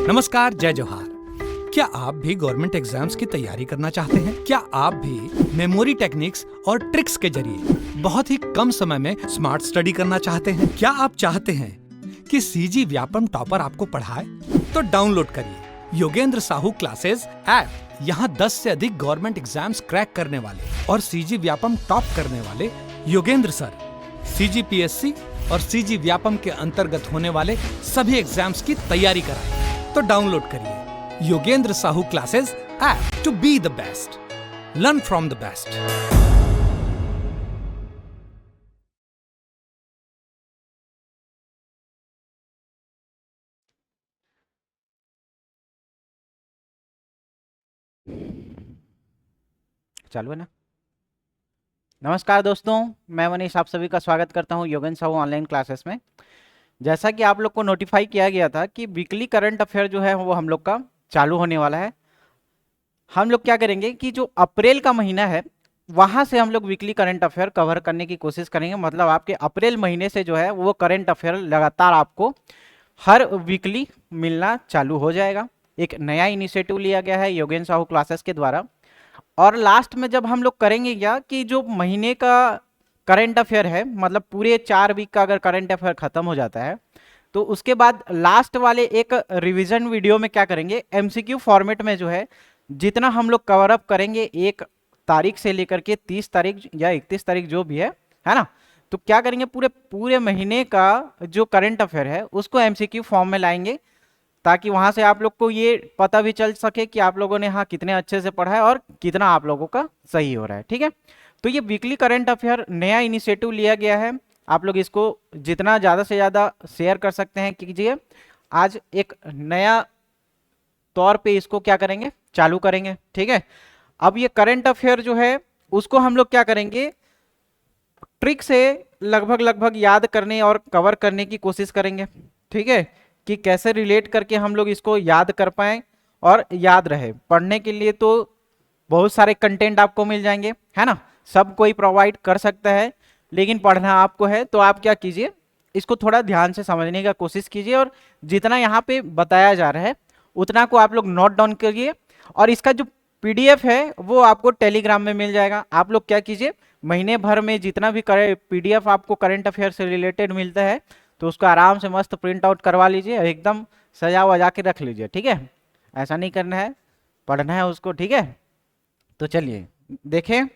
नमस्कार, जय जोहार। क्या आप भी गवर्नमेंट एग्जाम्स की तैयारी करना चाहते हैं? क्या आप भी मेमोरी टेक्निक्स और ट्रिक्स के जरिए बहुत ही कम समय में स्मार्ट स्टडी करना चाहते हैं? क्या आप चाहते हैं कि सीजी व्यापम टॉपर आपको पढ़ाए? तो डाउनलोड करिए योगेंद्र साहू क्लासेस ऐप। यहाँ 10 से अधिक गवर्नमेंट एग्जाम्स क्रैक करने वाले और सीजी व्यापम टॉप करने वाले योगेंद्र सर सीजीपीएससी और सीजी व्यापम के अंतर्गत होने वाले सभी एग्जाम्स की तैयारी कराएं। तो डाउनलोड करिए Yogendra Sahu classes app to be the best, learn from the best. चालू है ना। नमस्कार दोस्तों, मैं मनीष आप सभी का स्वागत करता हूं योगेंद्र साहू ऑनलाइन क्लासेस में। जैसा कि आप लोग को नोटिफाई किया गया था कि वीकली करंट अफेयर जो है वो हम लोग का चालू होने वाला है। हम लोग क्या करेंगे कि जो अप्रैल का महीना है वहां से हम लोग वीकली करंट अफेयर कवर करने की कोशिश करेंगे। मतलब आपके अप्रैल महीने से जो है वो करंट अफेयर लगातार आपको हर वीकली मिलना चालू हो जाएगा। एक नया इनिशिएटिव लिया गया है योगेंद्र साहू क्लासेस के द्वारा। और लास्ट में जब हम लोग करेंगे क्या कि जो महीने का करंट अफेयर है, मतलब पूरे 4 वीक का अगर करंट अफेयर खत्म हो जाता है तो उसके बाद लास्ट वाले एक रिवीजन वीडियो में क्या करेंगे, एमसीक्यू फॉर्मेट में जो है जितना हम लोग कवर अप करेंगे 1 तारीख से लेकर के 30 तारीख या 31 तारीख जो भी है ना, तो क्या करेंगे पूरे महीने का जो करंट अफेयर है उसको एमसीक्यू फॉर्म में लाएंगे, ताकि वहां से आप लोग को ये पता भी चल सके कि आप लोगों ने हाँ कितने अच्छे से पढ़ा है और कितना आप लोगों का सही हो रहा है। ठीक है, तो ये वीकली करंट अफेयर नया इनिशिएटिव लिया गया है। आप लोग इसको जितना ज़्यादा से ज़्यादा शेयर कर सकते हैं कीजिए। आज एक नया तौर पे इसको क्या करेंगे, चालू करेंगे। ठीक है, अब ये करंट अफेयर जो है उसको हम लोग क्या करेंगे, ट्रिक से लगभग याद करने और कवर करने की कोशिश करेंगे। ठीक है, कि कैसे रिलेट करके हम लोग इसको याद कर पाएं और याद रहे। पढ़ने के लिए तो बहुत सारे कंटेंट आपको मिल जाएंगे, है ना, सब कोई प्रोवाइड कर सकता है, लेकिन पढ़ना आपको है। तो आप क्या कीजिए, इसको थोड़ा ध्यान से समझने का कोशिश कीजिए और जितना यहाँ पे बताया जा रहा है उतना को आप लोग नोट डाउन करिए। और इसका जो पीडीएफ है वो आपको टेलीग्राम में मिल जाएगा। आप लोग क्या कीजिए, महीने भर में जितना भी पीडीएफ आपको करंट अफेयर से रिलेटेड मिलता है तो उसको आराम से मस्त प्रिंट आउट करवा लीजिए, एकदम सजा वजा के रख लीजिए। ठीक है, ऐसा नहीं करना है, पढ़ना है उसको। ठीक है, तो चलिए देखें।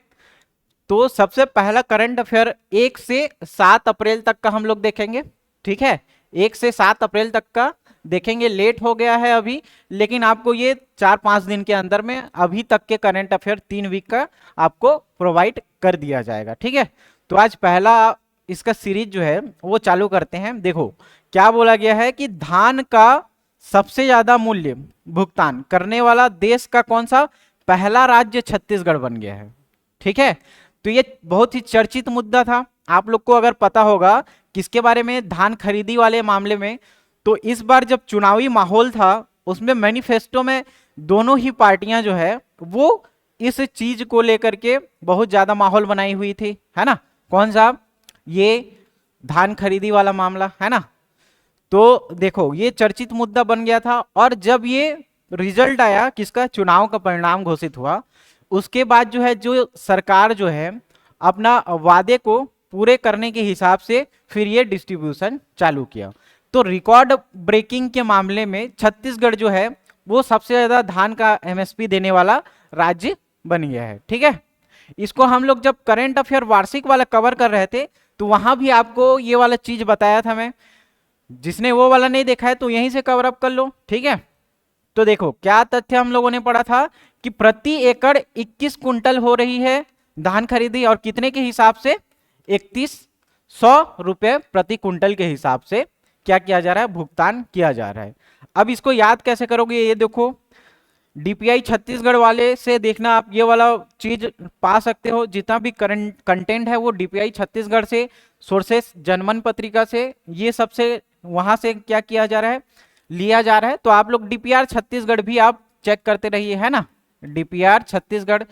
तो सबसे पहला करंट अफेयर 1 से 7 अप्रैल तक का हम लोग देखेंगे। ठीक है, 1 से 7 अप्रैल तक का देखेंगे। लेट हो गया है अभी, लेकिन आपको ये 4-5 दिन के अंदर में अभी तक के करंट अफेयर 3 वीक का आपको प्रोवाइड कर दिया जाएगा। ठीक है, तो आज पहला इसका सीरीज जो है वो चालू करते हैं। देखो क्या बोला गया है कि धान का सबसे ज्यादा मूल्य भुगतान करने वाला देश का कौन सा पहला राज्य छत्तीसगढ़ बन गया है। ठीक है, तो ये बहुत ही चर्चित मुद्दा था। आप लोग को अगर पता होगा किसके बारे में, धान खरीदी वाले मामले में, तो इस बार जब चुनावी माहौल था उसमें मैनिफेस्टो में दोनों ही पार्टियां जो है वो इस चीज को लेकर के बहुत ज्यादा माहौल बनाई हुई थी, है ना। कौन सा, ये धान खरीदी वाला मामला, है ना। तो देखो ये चर्चित मुद्दा बन गया था। और जब ये रिजल्ट आया, किसका, चुनाव का परिणाम घोषित हुआ, उसके बाद जो है जो सरकार जो है अपना वादे को पूरे करने के हिसाब से फिर ये डिस्ट्रीब्यूशन चालू किया। तो रिकॉर्ड ब्रेकिंग के मामले में छत्तीसगढ़ जो है वो सबसे ज्यादा धान का एमएसपी देने वाला राज्य बन गया है। ठीक है, इसको हम लोग जब करंट अफेयर वार्षिक वाला कवर कर रहे थे तो वहां भी आपको ये वाला चीज बताया था मैं। जिसने वो वाला नहीं देखा है तो यहीं से कवर अप कर लो। ठीक है, तो देखो क्या तथ्य हम लोगों ने पढ़ा था कि प्रति एकड़ 21 कुंटल हो रही है धान खरीदी, और कितने के हिसाब से, 3100 रुपए प्रति कुंटल के हिसाब से क्या किया जा रहा है, भुगतान किया जा रहा है। अब इसको याद कैसे करोगे, ये देखो डीपीआई छत्तीसगढ़ वाले से देखना, आप ये वाला चीज पा सकते हो। जितना भी करंट कंटेंट है वो डीपीआई छत्तीसगढ़ से, सोर्सेस जनमन पत्रिका से, ये सबसे वहां से क्या किया जा रहा है, लिया जा रहा है। तो आप लोग डीपीआर छत्तीसगढ़ भी आप चेक करते रहिए, है ना। डीपीआर छत्तीसगढ़,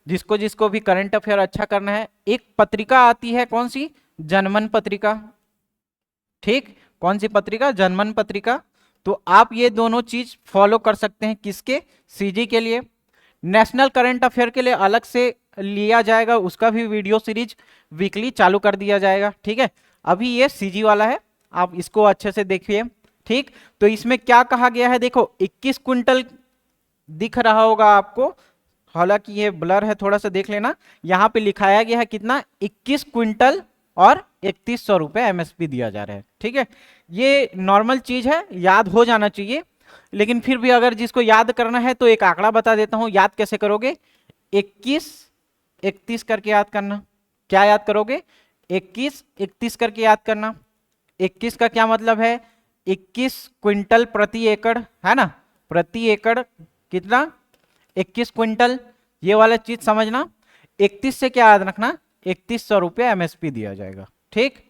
जिसको जिसको भी करंट अफेयर अच्छा करना है, एक पत्रिका आती है, कौन सी, जनमन पत्रिका। ठीक, कौन सी पत्रिका, जनमन पत्रिका। तो आप ये दोनों चीज फॉलो कर सकते हैं। किसके? सीजी के लिए। नेशनल करंट अफेयर के लिए अलग से लिया जाएगा, उसका भी वीडियो सीरीज वीकली चालू कर दिया जाएगा। ठीक है, अभी ये सीजी वाला है, आप इसको अच्छे से देखिए। ठीक, तो इसमें क्या कहा गया है, देखो 21 क्विंटल दिख रहा होगा आपको, हालांकि ये ब्लर है, थोड़ा सा देख लेना। यहाँ पे लिखाया गया है कितना, 21 क्विंटल और 3100 रुपए एमएसपी दिया जा रहा है। ठीक है, ये नॉर्मल चीज है, याद हो जाना चाहिए, लेकिन फिर भी अगर जिसको याद करना है तो एक आंकड़ा बता देता हूं। याद कैसे करोगे? 21 31 करके याद करना। क्या याद करोगे? 21 31 करके याद करना। 21 का क्या मतलब है? 21 क्विंटल प्रति एकड़, है ना। प्रति एकड़ कितना? 21 क्विंटल, ये वाला चीज समझना। 31 से क्या याद रखना? 3100 रुपये एमएसपी दिया जाएगा। ठीक,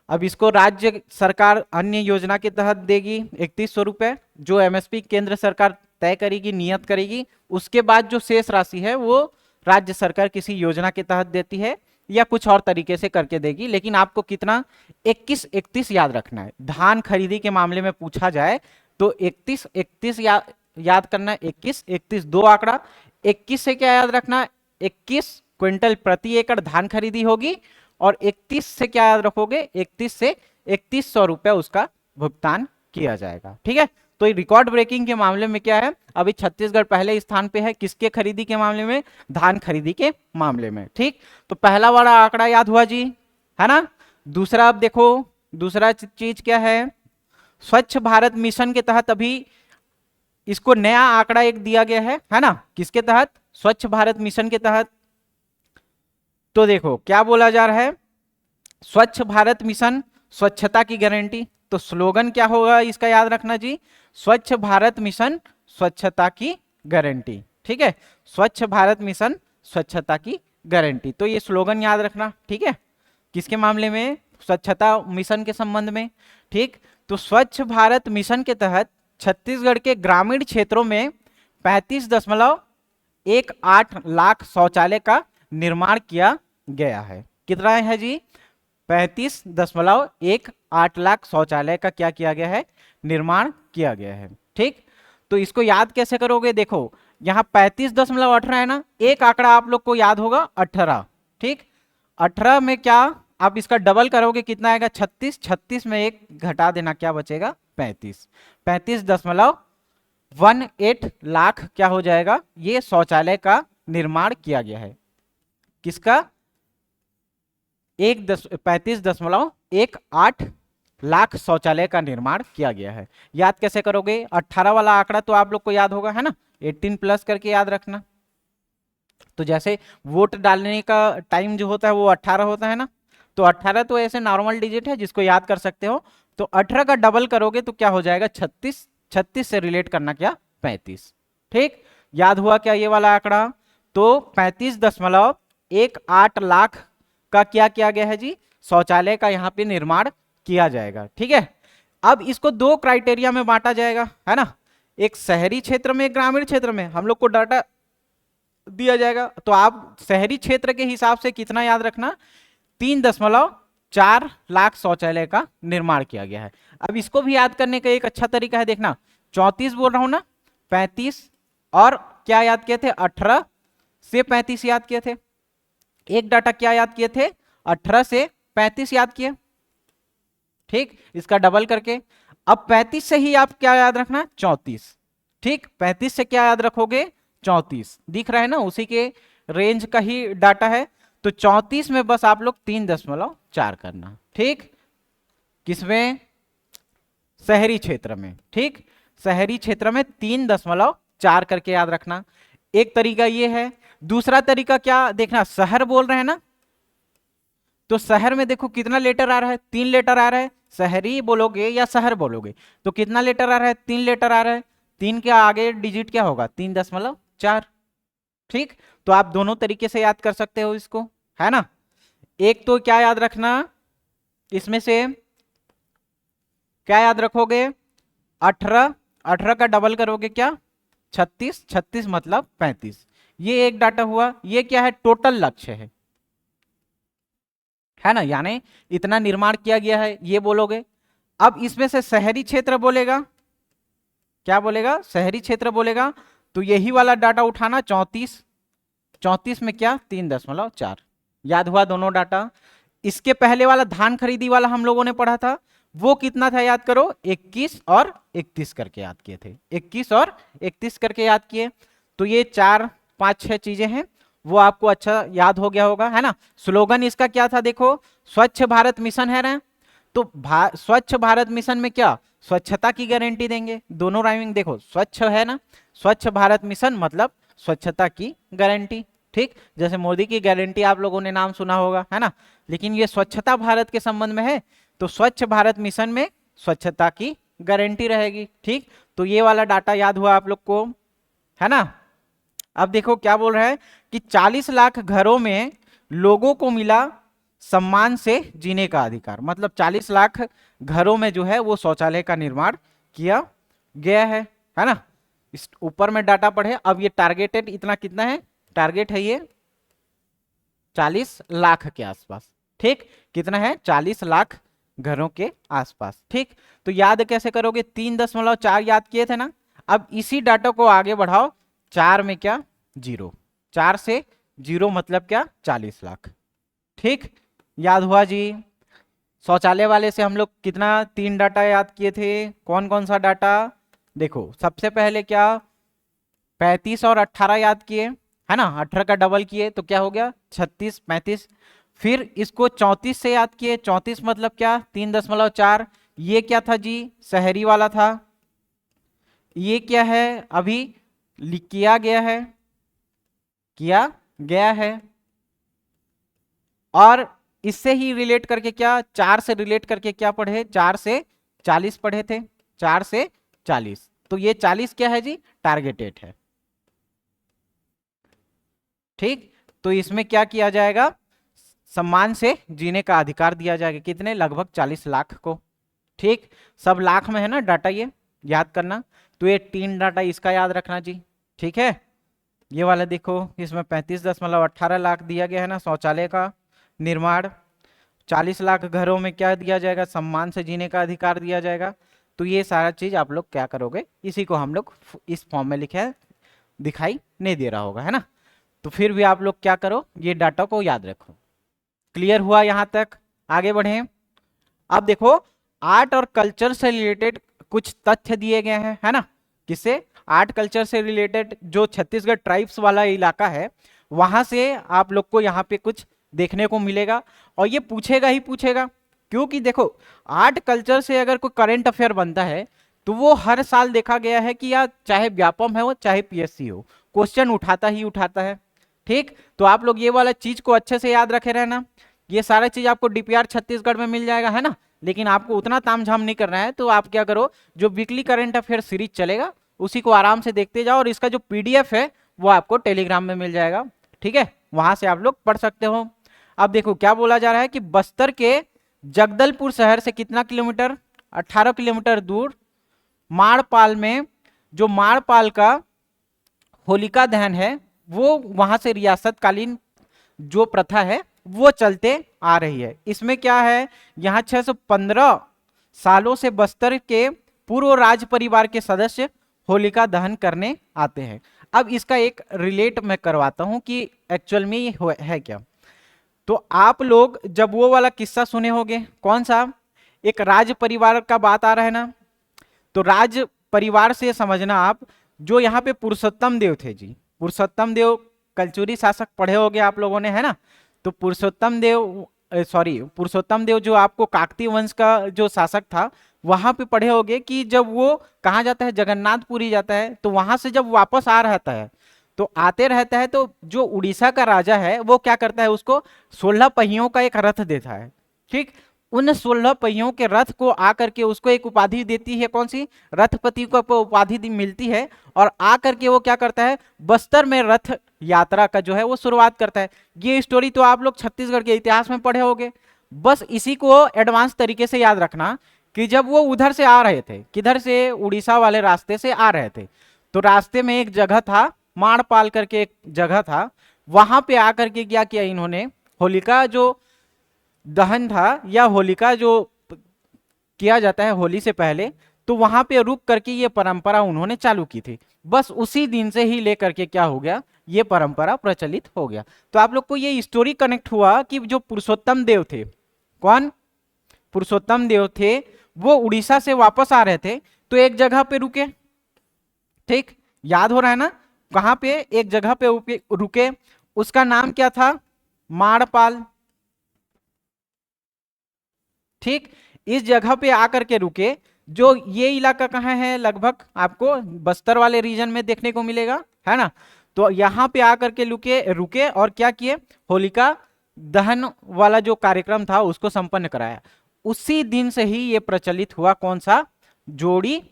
अब इसको राज्य सरकार अन्य योजना के तहत देगी 3100 रुपये, जो एमएसपी केंद्र सरकार तय करेगी, नियत करेगी। उसके बाद जो शेष राशि है वो राज्य सरकार किसी योजना के तहत देती है या कुछ और तरीके से करके देगी। लेकिन आपको कितना? 21 31 याद रखना है। धान खरीदी के मामले में पूछा जाए तो 31 31 याद करना है। 21 31 दो आंकड़ा। 21 से क्या याद रखना? 21 क्विंटल प्रति एकड़ धान खरीदी होगी, और 31 से क्या याद रखोगे? 31 से 3100 रुपए उसका भुगतान किया जाएगा। ठीक है, तो रिकॉर्ड ब्रेकिंग के मामले में क्या है, अभी छत्तीसगढ़ पहले स्थान पे है। किसके खरीदी के मामले में? धान खरीदी के मामले में। ठीक, तो पहला वाला आंकड़ा याद हुआ जी, है ना। दूसरा अब देखो, दूसरा चीज क्या है, स्वच्छ भारत मिशन के तहत अभी इसको नया आंकड़ा एक दिया गया है ना। किसके तहत? स्वच्छ भारत मिशन के तहत। तो देखो क्या बोला जा रहा है, स्वच्छ भारत मिशन स्वच्छता की गारंटी। तो स्लोगन क्या होगा इसका, याद रखना जी, स्वच्छ भारत मिशन स्वच्छता की गारंटी। ठीक है, स्वच्छ भारत मिशन स्वच्छता की गारंटी, तो ये स्लोगन याद रखना। ठीक है, किसके मामले में? स्वच्छता मिशन के संबंध में। ठीक, तो स्वच्छ भारत मिशन के तहत छत्तीसगढ़ के ग्रामीण क्षेत्रों में 35.18 लाख शौचालय का निर्माण किया गया है। कितना है जी? 35.18 लाख शौचालय का क्या किया गया है? निर्माण किया गया है। ठीक, तो इसको याद कैसे करोगे? देखो यहाँ 35.18 है ना, एक आंकड़ा आप लोग को याद होगा 18। ठीक, 18 में क्या आप इसका डबल करोगे, कितना आएगा? 36। 36 में एक घटा देना, क्या बचेगा? 35। 35.18 लाख क्या हो जाएगा? ये शौचालय का निर्माण किया गया है। किसका? 35.18 लाख शौचालय का निर्माण किया गया है। याद कैसे करोगे? 18 वाला आंकड़ा तो आप लोग को याद होगा, है ना, 18 प्लस करके याद रखना। तो जैसे वोट डालने का टाइम जो होता है वो 18 होता है ना, तो 18 तो ऐसे नॉर्मल डिजिट है जिसको याद कर सकते हो। तो 18 का डबल करोगे तो क्या हो जाएगा? 36। 36 से रिलेट करना क्या? 35। ठीक, याद हुआ क्या ये वाला आंकड़ा? तो 35.18 लाख का क्या किया गया है जी? शौचालय का यहाँ पे निर्माण किया जाएगा। ठीक है, अब इसको दो क्राइटेरिया में बांटा जाएगा, है ना, एक शहरी क्षेत्र में, एक ग्रामीण क्षेत्र में। हम लोग को डाटा दिया जाएगा, तो आप शहरी क्षेत्र के हिसाब से कितना याद रखना? 3.4 लाख शौचालय का निर्माण किया गया है। अब इसको भी याद करने का एक अच्छा तरीका है, देखना 34 बोल रहा हूं ना, 35 और क्या याद किए थे? 18 से 35 याद किए थे। एक डाटा क्या याद किए थे? 18 से 35 याद किए। ठीक, इसका डबल करके अब 35 से ही आप क्या याद रखना? 34। ठीक, 35 से क्या याद रखोगे? 34। दिख रहा है ना, उसी के रेंज का ही डाटा है। तो 34 में बस आप लोग 3.4 करना। ठीक, किसमें? शहरी क्षेत्र में। ठीक, शहरी क्षेत्र में 3.4 करके याद रखना। एक तरीका ये है। दूसरा तरीका क्या देखना, शहर बोल रहे हैं ना, तो शहर में देखो कितना लेटर आ रहा है? 3 लेटर आ रहा है। शहरी बोलोगे या शहर बोलोगे तो कितना लेटर आ रहा है? 3 लेटर आ रहा है। 3 के आगे डिजिट क्या होगा? 3.4। ठीक, तो आप दोनों तरीके से याद कर सकते हो इसको, है ना। एक तो क्या याद रखना, इसमें से क्या याद रखोगे? 18। 18 का डबल करोगे क्या? 36। 36 मतलब 35। ये एक डाटा हुआ। ये क्या है? टोटल लक्ष्य है ना, यानी इतना निर्माण किया गया है, ये बोलोगे। अब इसमें से शहरी क्षेत्र बोलेगा, क्या बोलेगा, शहरी क्षेत्र बोलेगा, तो यही वाला डाटा उठाना 34, 34 में क्या 3.4, याद हुआ दोनों डाटा। इसके पहले वाला धान खरीदी वाला हम लोगों ने पढ़ा था, वो कितना था याद करो, 21 और 31 करके याद किए थे, 21 और 31 करके याद किए। तो ये 4 5 6 चीजें हैं, वो आपको अच्छा याद हो गया होगा, है ना। स्लोगन इसका क्या था देखो, स्वच्छ भारत मिशन है ना, तो स्वच्छ भारत मिशन में क्या, स्वच्छता की गारंटी देंगे, दोनों राइमिंग देखो, स्वच्छ है ना, स्वच्छ भारत मिशन मतलब स्वच्छता की गारंटी, ठीक। जैसे मोदी की गारंटी आप लोगों ने नाम सुना होगा, है ना, लेकिन ये स्वच्छता भारत के संबंध में है, तो स्वच्छ भारत मिशन में स्वच्छता की गारंटी रहेगी, ठीक। तो ये वाला डाटा याद हुआ आप लोग को, है ना। अब देखो क्या बोल रहा है कि 40 लाख घरों में लोगों को मिला सम्मान से जीने का अधिकार, मतलब 40 लाख घरों में जो है वो शौचालय का निर्माण किया गया है ना। इस ऊपर में डाटा पढ़े। अब ये टारगेटेड इतना कितना है, टारगेट है ये 40 लाख के आसपास, ठीक। कितना है, 40 लाख घरों के आसपास, ठीक। तो याद कैसे करोगे, 3.4 याद किए थे ना। अब इसी डाटा को आगे बढ़ाओ, 4 में क्या 0, 4 से 0 मतलब क्या 40 लाख, ठीक। याद हुआ जी। शौचालय वाले से हम लोग कितना 3 डाटा याद किए थे, कौन कौन सा डाटा, देखो सबसे पहले क्या 35 और 18 याद किए, है ना, 18 का डबल किए तो क्या हो गया 36 35। फिर इसको 34 से याद किए, 34 मतलब क्या 3.4, ये क्या था जी, शहरी वाला था। ये क्या है, अभी किया गया है, किया गया है। और इससे ही रिलेट करके क्या, 4 से रिलेट करके क्या पढ़े, 4 से 40 पढ़े थे, 4 से 40। तो ये 40 क्या है जी, टारगेटेड है, ठीक। तो इसमें क्या किया जाएगा, सम्मान से जीने का अधिकार दिया जाएगा, कितने, लगभग 40 लाख को, ठीक। सब लाख में है ना डाटा, ये याद करना। तो ये 3 डाटा इसका याद रखना जी, ठीक है। ये वाला देखो, इसमें 35.18 लाख दिया गया है ना, शौचालय का निर्माण। 40 लाख घरों में क्या दिया जाएगा, सम्मान से जीने का अधिकार दिया जाएगा। तो ये सारा चीज आप लोग क्या करोगे, इसी को हम लोग इस फॉर्म में लिखे है, दिखाई नहीं दे रहा होगा, है ना। तो फिर भी आप लोग क्या करो, ये डाटा को याद रखो। क्लियर हुआ यहां तक, आगे बढ़े। अब देखो आर्ट और कल्चर से रिलेटेड कुछ तथ्य दिए गए हैं, है ना। किससे, आर्ट कल्चर से रिलेटेड, जो छत्तीसगढ़ ट्राइब्स वाला इलाका है वहां से आप लोग को यहाँ पे कुछ देखने को मिलेगा। और ये पूछेगा ही पूछेगा, क्योंकि देखो आर्ट कल्चर से अगर कोई करंट अफेयर बनता है तो वो हर साल देखा गया है कि यार चाहे व्यापम है वो चाहे पीएससी हो, क्वेश्चन उठाता ही उठाता है, ठीक। तो आप लोग ये वाला चीज को अच्छे से याद रखे रहना। ये सारा चीज आपको डीपीआर छत्तीसगढ़ में मिल जाएगा, है ना। लेकिन आपको उतना तामझाम नहीं करना है, तो आप क्या करो, जो वीकली करंट अफेयर सीरीज चलेगा उसी को आराम से देखते जाओ, और इसका जो पीडीएफ है वो आपको टेलीग्राम में मिल जाएगा, ठीक है, वहां से आप लोग पढ़ सकते हो। अब देखो क्या बोला जा रहा है कि बस्तर के जगदलपुर शहर से कितना किलोमीटर, 18 किलोमीटर दूर माड़पाल में, जो माड़पाल का होलिका दहन है वो वहां से रियासतकालीन जो प्रथा है वो चलते आ रही है। इसमें क्या है, यहाँ 615 सालों से बस्तर के पूर्व राज परिवार के सदस्य होलिका दहन करने आते हैं। अब इसका एक रिलेट मैं करवाता हूं कि एक्चुअल में ये है क्या। तो आप लोग जब वो वाला किस्सा सुने होंगे, कौन सा, एक राज परिवार का बात आ रहा है ना, तो राज परिवार से समझना आप, जो यहाँ पे पुरुषोत्तम देव थे जी, पुरुषोत्तम देव कलचुरी शासक पढ़े होंगे आप लोगों ने, है ना। तो पुरुषोत्तम देव जो आपको काकतीय वंश का जो शासक था, वहां पे पढ़े होंगे कि जब वो कहाँ जाता है, जगन्नाथपुरी जाता है, तो वहां से जब वापस आ रहता है तो आते रहता है, तो जो उड़ीसा का राजा है वो क्या करता है, उसको 16 पहियों का एक रथ देता है, ठीक। उन 16 पहियों के रथ को आकर के उसको एक उपाधि देती है, कौन सी, रथपति को उपाधि मिलती है। और आकर के वो क्या करता है, बस्तर में रथ यात्रा का जो है वो शुरुआत करता है। ये स्टोरी तो आप लोग छत्तीसगढ़ के इतिहास में पढ़े होंगे, बस इसी को एडवांस तरीके से याद रखना कि जब वो उधर से आ रहे थे, किधर से, उड़ीसा वाले रास्ते से आ रहे थे, तो रास्ते में एक जगह था माड़पाल करके, एक जगह था, वहां पे आकर के क्या किया इन्होंने, होलिका जो दहन था या होलिका जो किया जाता है होली से पहले, तो वहां पे रुक करके ये परंपरा उन्होंने चालू की थी। बस उसी दिन से ही लेकर के क्या हो गया, ये परंपरा प्रचलित हो गया। तो आप लोग को ये स्टोरी कनेक्ट हुआ कि जो पुरुषोत्तम देव थे, कौन, पुरुषोत्तम देव थे, वो उड़ीसा से वापस आ रहे थे, तो एक जगह पे रुके, ठीक, याद हो रहा है ना, कहां पे, एक जगह पे रुके, उसका नाम क्या था, माड़पाल, ठीक। इस जगह पे आकर के रुके, जो ये इलाका कहाँ है, लगभग आपको बस्तर वाले रीजन में देखने को मिलेगा, है ना। तो यहाँ पे आकर के रुके और क्या किए, होलिका दहन वाला जो कार्यक्रम था उसको संपन्न कराया। उसी दिन से ही ये प्रचलित हुआ, कौन सा, जोड़ी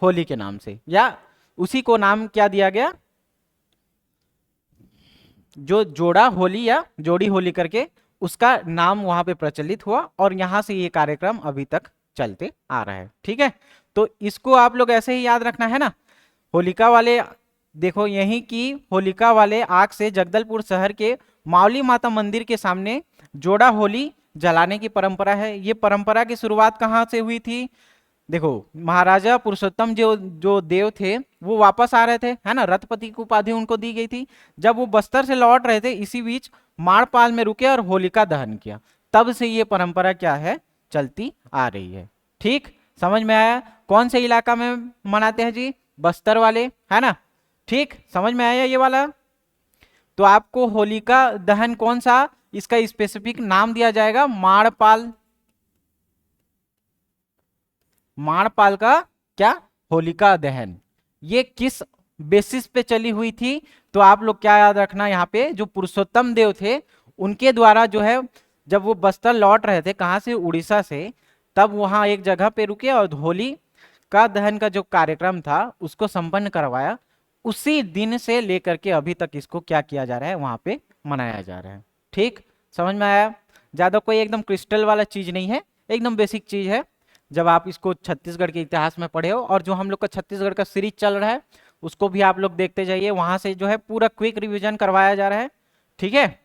होली के नाम से, या उसी को नाम क्या दिया गया, जो जोड़ा होली या जोड़ी होली करके उसका नाम वहां पे प्रचलित हुआ, और यहां से ये कार्यक्रम अभी तक चलते आ रहा है, ठीक है। तो इसको आप लोग ऐसे ही याद रखना है ना। होलिका वाले, देखो यही की होलिका वाले आग से जगदलपुर शहर के मावली माता मंदिर के सामने जोड़ा होली जलाने की परंपरा है। ये परंपरा की शुरुआत कहाँ से हुई थी, देखो महाराजा पुरुषोत्तम जो देव थे वो वापस आ रहे थे, है ना, रथपति की उपाधि उनको दी गई थी। जब वो बस्तर से लौट रहे थे, इसी बीच माड़पाल में रुके और होलिका दहन किया, तब से ये परंपरा क्या है, चलती आ रही है, ठीक। समझ में आया, कौन से इलाका में मनाते हैं जी, बस्तर वाले, है ना, ठीक, समझ में आया ये वाला। तो आपको होलिका दहन कौन सा, इसका स्पेसिफिक नाम दिया जाएगा, माड़पाल, माड़पाल का क्या, होलिका दहन। ये किस बेसिस पे चली हुई थी, तो आप लोग क्या याद रखना, यहाँ पे जो पुरुषोत्तम देव थे उनके द्वारा जो है, जब वो बस्तर लौट रहे थे, कहाँ से, उड़ीसा से, तब वहां एक जगह पे रुके और होली का दहन का जो कार्यक्रम था उसको संपन्न करवाया। उसी दिन से लेकर के अभी तक इसको क्या किया जा रहा है, वहां पे मनाया जा रहा है, ठीक। समझ में आया, ज्यादा कोई एकदम क्रिस्टल वाला चीज नहीं है, एकदम बेसिक चीज है। जब आप इसको छत्तीसगढ़ के इतिहास में पढ़े हो, और जो हम लोग का छत्तीसगढ़ का सीरीज चल रहा है उसको भी आप लोग देखते जाइए, वहां से जो है पूरा क्विक रिवीजन करवाया जा रहा है, ठीक है।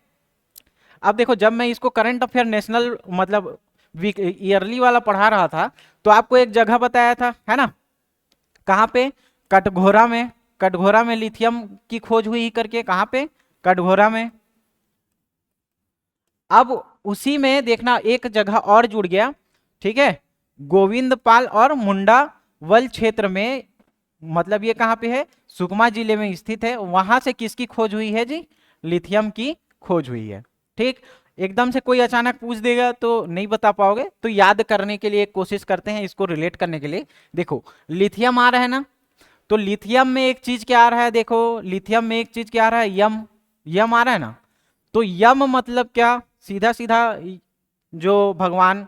अब देखो, जब मैं इसको करंट अफेयर नेशनल मतलब ईयरली वाला पढ़ा रहा था, तो आपको एक जगह बताया था, है ना, कहाँ पे, कटघोरा में, कटघोरा में लिथियम की खोज हुई करके, कहाँ पे, कटघोरा में। अब उसी में देखना एक जगह और जुड़ गया, ठीक है, गोविंदपाल और मुंडावल क्षेत्र में, मतलब ये कहाँ पे है, सुकमा जिले में स्थित है। वहां से किसकी खोज हुई है जी, लिथियम की खोज हुई है, ठीक। एकदम से कोई अचानक पूछ देगा तो नहीं बता पाओगे, तो याद करने के लिए कोशिश करते हैं, इसको रिलेट करने के लिए। देखो लिथियम आ रहा है ना, तो लिथियम में एक चीज क्या आ रहा है, देखो लिथियम में एक चीज क्या आ रहा है, यम, यम आ रहा है ना। तो यम मतलब क्या, सीधा सीधा जो भगवान,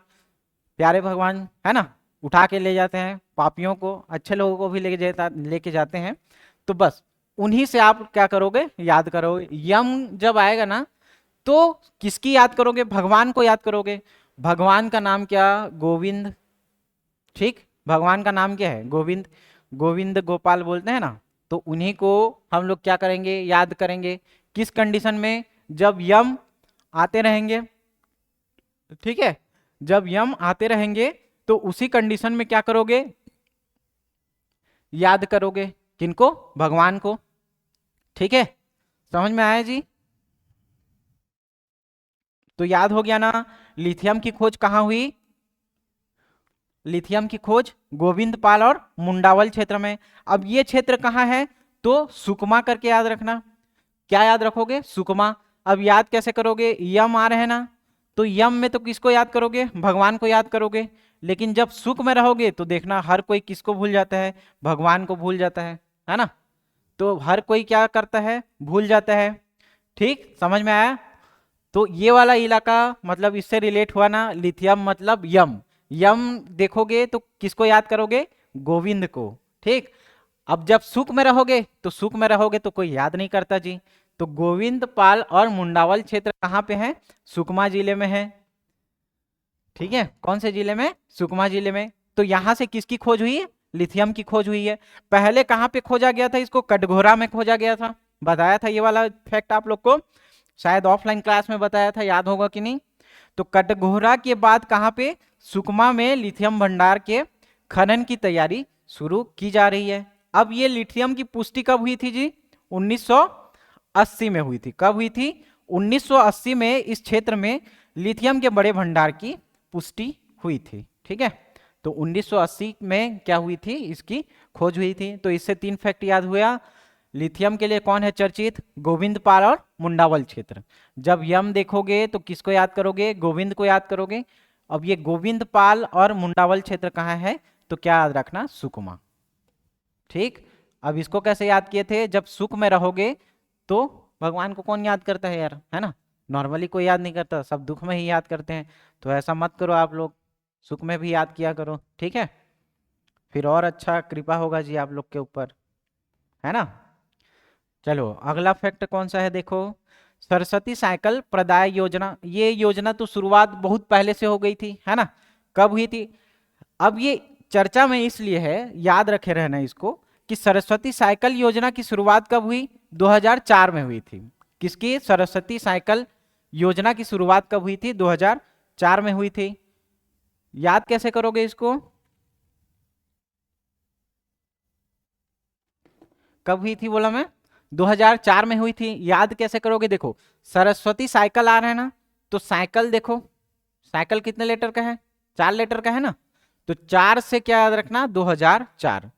प्यारे भगवान, है ना, उठा के ले जाते हैं पापियों को, अच्छे लोगों को भी लेके जाते हैं। तो बस उन्हीं से आप क्या करोगे, याद करोगे। यम जब आएगा ना, तो किसकी याद करोगे, भगवान को याद करोगे। भगवान का नाम क्या, गोविंद, ठीक, भगवान का नाम क्या है, गोविंद, गोविंद गोपाल बोलते हैं ना। तो उन्हीं को हम लोग क्या करेंगे, याद करेंगे। किस कंडीशन में, जब यम आते रहेंगे, ठीक है, जब यम आते रहेंगे तो उसी कंडीशन में क्या करोगे, याद करोगे, किनको, भगवान को, ठीक है। समझ में आया जी, तो याद हो गया ना। लिथियम की खोज कहाँ हुई, लिथियम की खोज गोविंदपाल और मुंडावल क्षेत्र में। अब ये क्षेत्र कहाँ है, तो सुकमा करके याद रखना। क्या याद रखोगे, सुकमा। अब याद कैसे करोगे, यम आ रहे हैं ना, तो यम में तो किसको याद करोगे, भगवान को याद करोगे। लेकिन जब सुख में रहोगे तो देखना हर कोई किसको भूल जाता है, भगवान को भूल जाता है ना। तो हर कोई क्या करता है, भूल जाता है, ठीक, समझ में आया। तो ये वाला इलाका मतलब इससे रिलेट हुआ ना, लिथियम मतलब यम, यम देखोगे तो किसको याद करोगे, गोविंद को, ठीक। अब जब सुख में रहोगे तो सुख में रहोगे तो कोई याद नहीं करता जी। तो गोविंदपाल और मुंडावल क्षेत्र कहाँ पे है, सुकमा जिले में है, ठीक है। कौन से जिले में, सुकमा जिले में। तो यहां से किसकी खोज हुई है, लिथियम की खोज हुई है। पहले कहां पे खोजा गया था, इसको कटघोरा में खोजा गया था, बताया था ये वाला फैक्ट आप लोग को, शायद ऑफलाइन क्लास में बताया था, याद होगा कि नहीं। तो कटघोरा के बाद कहाँ पे, सुकमा में लिथियम भंडार के खनन की तैयारी शुरू की जा रही है। अब ये लिथियम की पुष्टि कब हुई थी जी, 1980 में हुई थी। कब हुई थी, 1980 में इस क्षेत्र में लिथियम के बड़े भंडार की पुष्टि हुई थी। ठीक है, तो 1980 में क्या हुई थी, इसकी खोज हुई थी। तो इससे 3 फैक्ट याद हुआ। लिथियम के लिए कौन है चर्चित, गोविंद पाल और मुंडावल क्षेत्र। जब यम देखोगे तो किसको याद करोगे, गोविंद को याद करोगे। अब ये गोविंद पाल और मुंडावल क्षेत्र कहाँ है, तो क्या याद रखना, सुकमा। ठीक, अब इसको कैसे याद किए थे, जब सुख में रहोगे तो भगवान को कौन याद करता है यार, है ना, नॉर्मली कोई याद नहीं करता, सब दुख में ही याद करते हैं। तो ऐसा मत करो आप लोग, सुख में भी याद किया करो। ठीक है, फिर और अच्छा कृपा होगा जी आप लोग के ऊपर, है ना। चलो अगला फैक्ट कौन सा है, देखो, सरस्वती साइकिल प्रदाय योजना। ये योजना तो शुरुआत बहुत पहले से हो गई थी, है ना। कब हुई थी, अब ये चर्चा में इसलिए है, याद रखे रहना इसको, कि सरस्वती साइकिल योजना की शुरुआत कब हुई, 2004 में हुई थी। किसकी, सरस्वती साइकिल योजना की शुरुआत कब हुई थी, 2004 में हुई थी। याद कैसे करोगे इसको, कब हुई थी बोला मैं, 2004 में हुई थी। याद कैसे करोगे, देखो सरस्वती साइकिल आ रहा है ना, तो साइकिल देखो, साइकिल कितने लीटर का है, 4 लीटर का है ना, तो 4 से क्या याद रखना, 2004।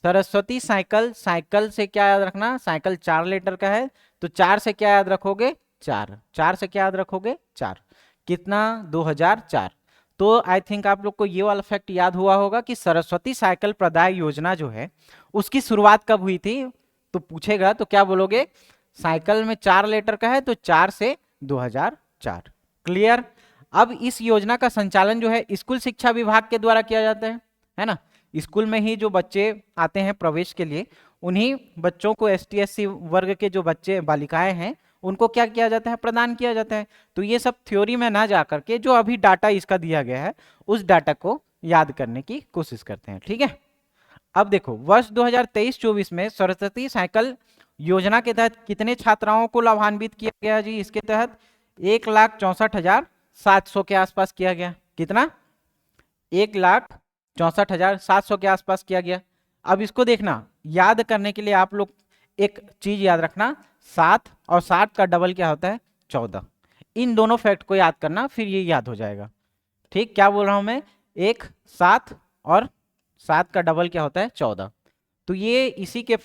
सरस्वती साइकिल, साइकिल से क्या याद रखना, साइकिल 4 लीटर का है, तो 4 से क्या याद रखोगे, 4। 4 से क्या याद रखोगे, 4। कितना, 2004। तो आई थिंक आप लोग को ये वाला फैक्ट याद हुआ होगा कि सरस्वती साइकिल प्रदाय योजना जो है उसकी शुरुआत कब हुई थी। तो पूछेगा तो क्या बोलोगे, साइकिल में 4 लीटर का है तो 4 से 2004। क्लियर। अब इस योजना का संचालन जो है स्कूल शिक्षा विभाग के द्वारा किया जाता है ना। स्कूल में ही जो बच्चे आते हैं प्रवेश के लिए, उन्हीं बच्चों को ST/SC वर्ग के जो बच्चे बालिकाएं हैं उनको क्या किया जाता है, प्रदान किया जाता है। तो ये सब थ्योरी में ना जा करके जो अभी डाटा इसका दिया गया है उस डाटा को याद करने की कोशिश करते हैं। ठीक है, अब देखो वर्ष 2023-24 में सरस्वती साइकिल योजना के तहत कितने छात्राओं को लाभान्वित किया गया जी। इसके तहत 1,64,700 के आसपास किया गया। कितना, 1,64,700 के आसपास किया गया। अब इसको देखना, याद करने के लिए आप लोग एक चीज याद रखना, 7 और 7 का डबल क्या होता है, 14। इन दोनों फैक्ट को याद करना, फिर ये याद हो जाएगा। ठीक, क्या बोल रहा हूं मैं, 1 7 और 7 का डबल क्या होता है, 14। तो ये इसी के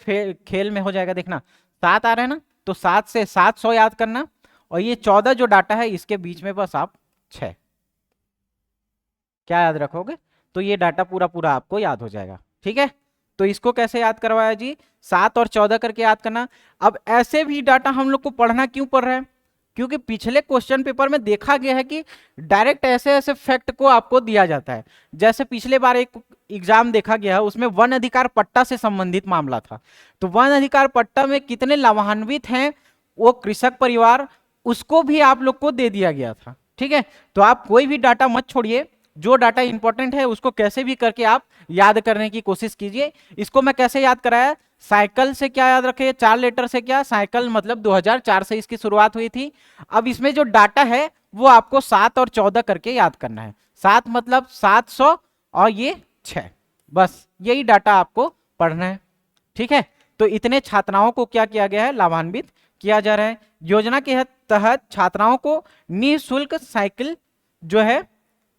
खेल में हो जाएगा। देखना 7 आ रहा है ना, तो 7 से 700 याद करना, और ये 14 जो डाटा है इसके बीच में बस आप 6 क्या याद रखोगे, तो ये डाटा पूरा पूरा आपको याद हो जाएगा। ठीक है, तो इसको कैसे याद करवाया जी, 7 और 14 करके याद करना। अब ऐसे भी डाटा हम लोग को पढ़ना क्यों पड़ रहा है, क्योंकि पिछले क्वेश्चन पेपर में देखा गया है कि डायरेक्ट ऐसे ऐसे फैक्ट को आपको दिया जाता है। जैसे पिछले बार एक एग्जाम देखा गया है, उसमें वन अधिकार पट्टा से संबंधित मामला था। तो वन अधिकार पट्टा में कितने लाभान्वित हैं वो कृषक परिवार, उसको भी आप लोग को दे दिया गया था। ठीक है, तो आप कोई भी डाटा मत छोड़िए, जो डाटा इंपॉर्टेंट है उसको कैसे भी करके आप याद करने की कोशिश कीजिए। इसको मैं कैसे याद कराया, साइकिल से क्या याद रखे, 4 लीटर से, क्या साइकिल मतलब 2004 से इसकी शुरुआत हुई थी। अब इसमें जो डाटा है वो आपको 7 और 14 करके याद करना है। 7 मतलब 700 और ये 6, बस यही डाटा आपको पढ़ना है। ठीक है, तो इतने छात्राओं को क्या किया गया है, लाभान्वित किया जा रहा है। योजना के तहत छात्राओं को निःशुल्क साइकिल जो है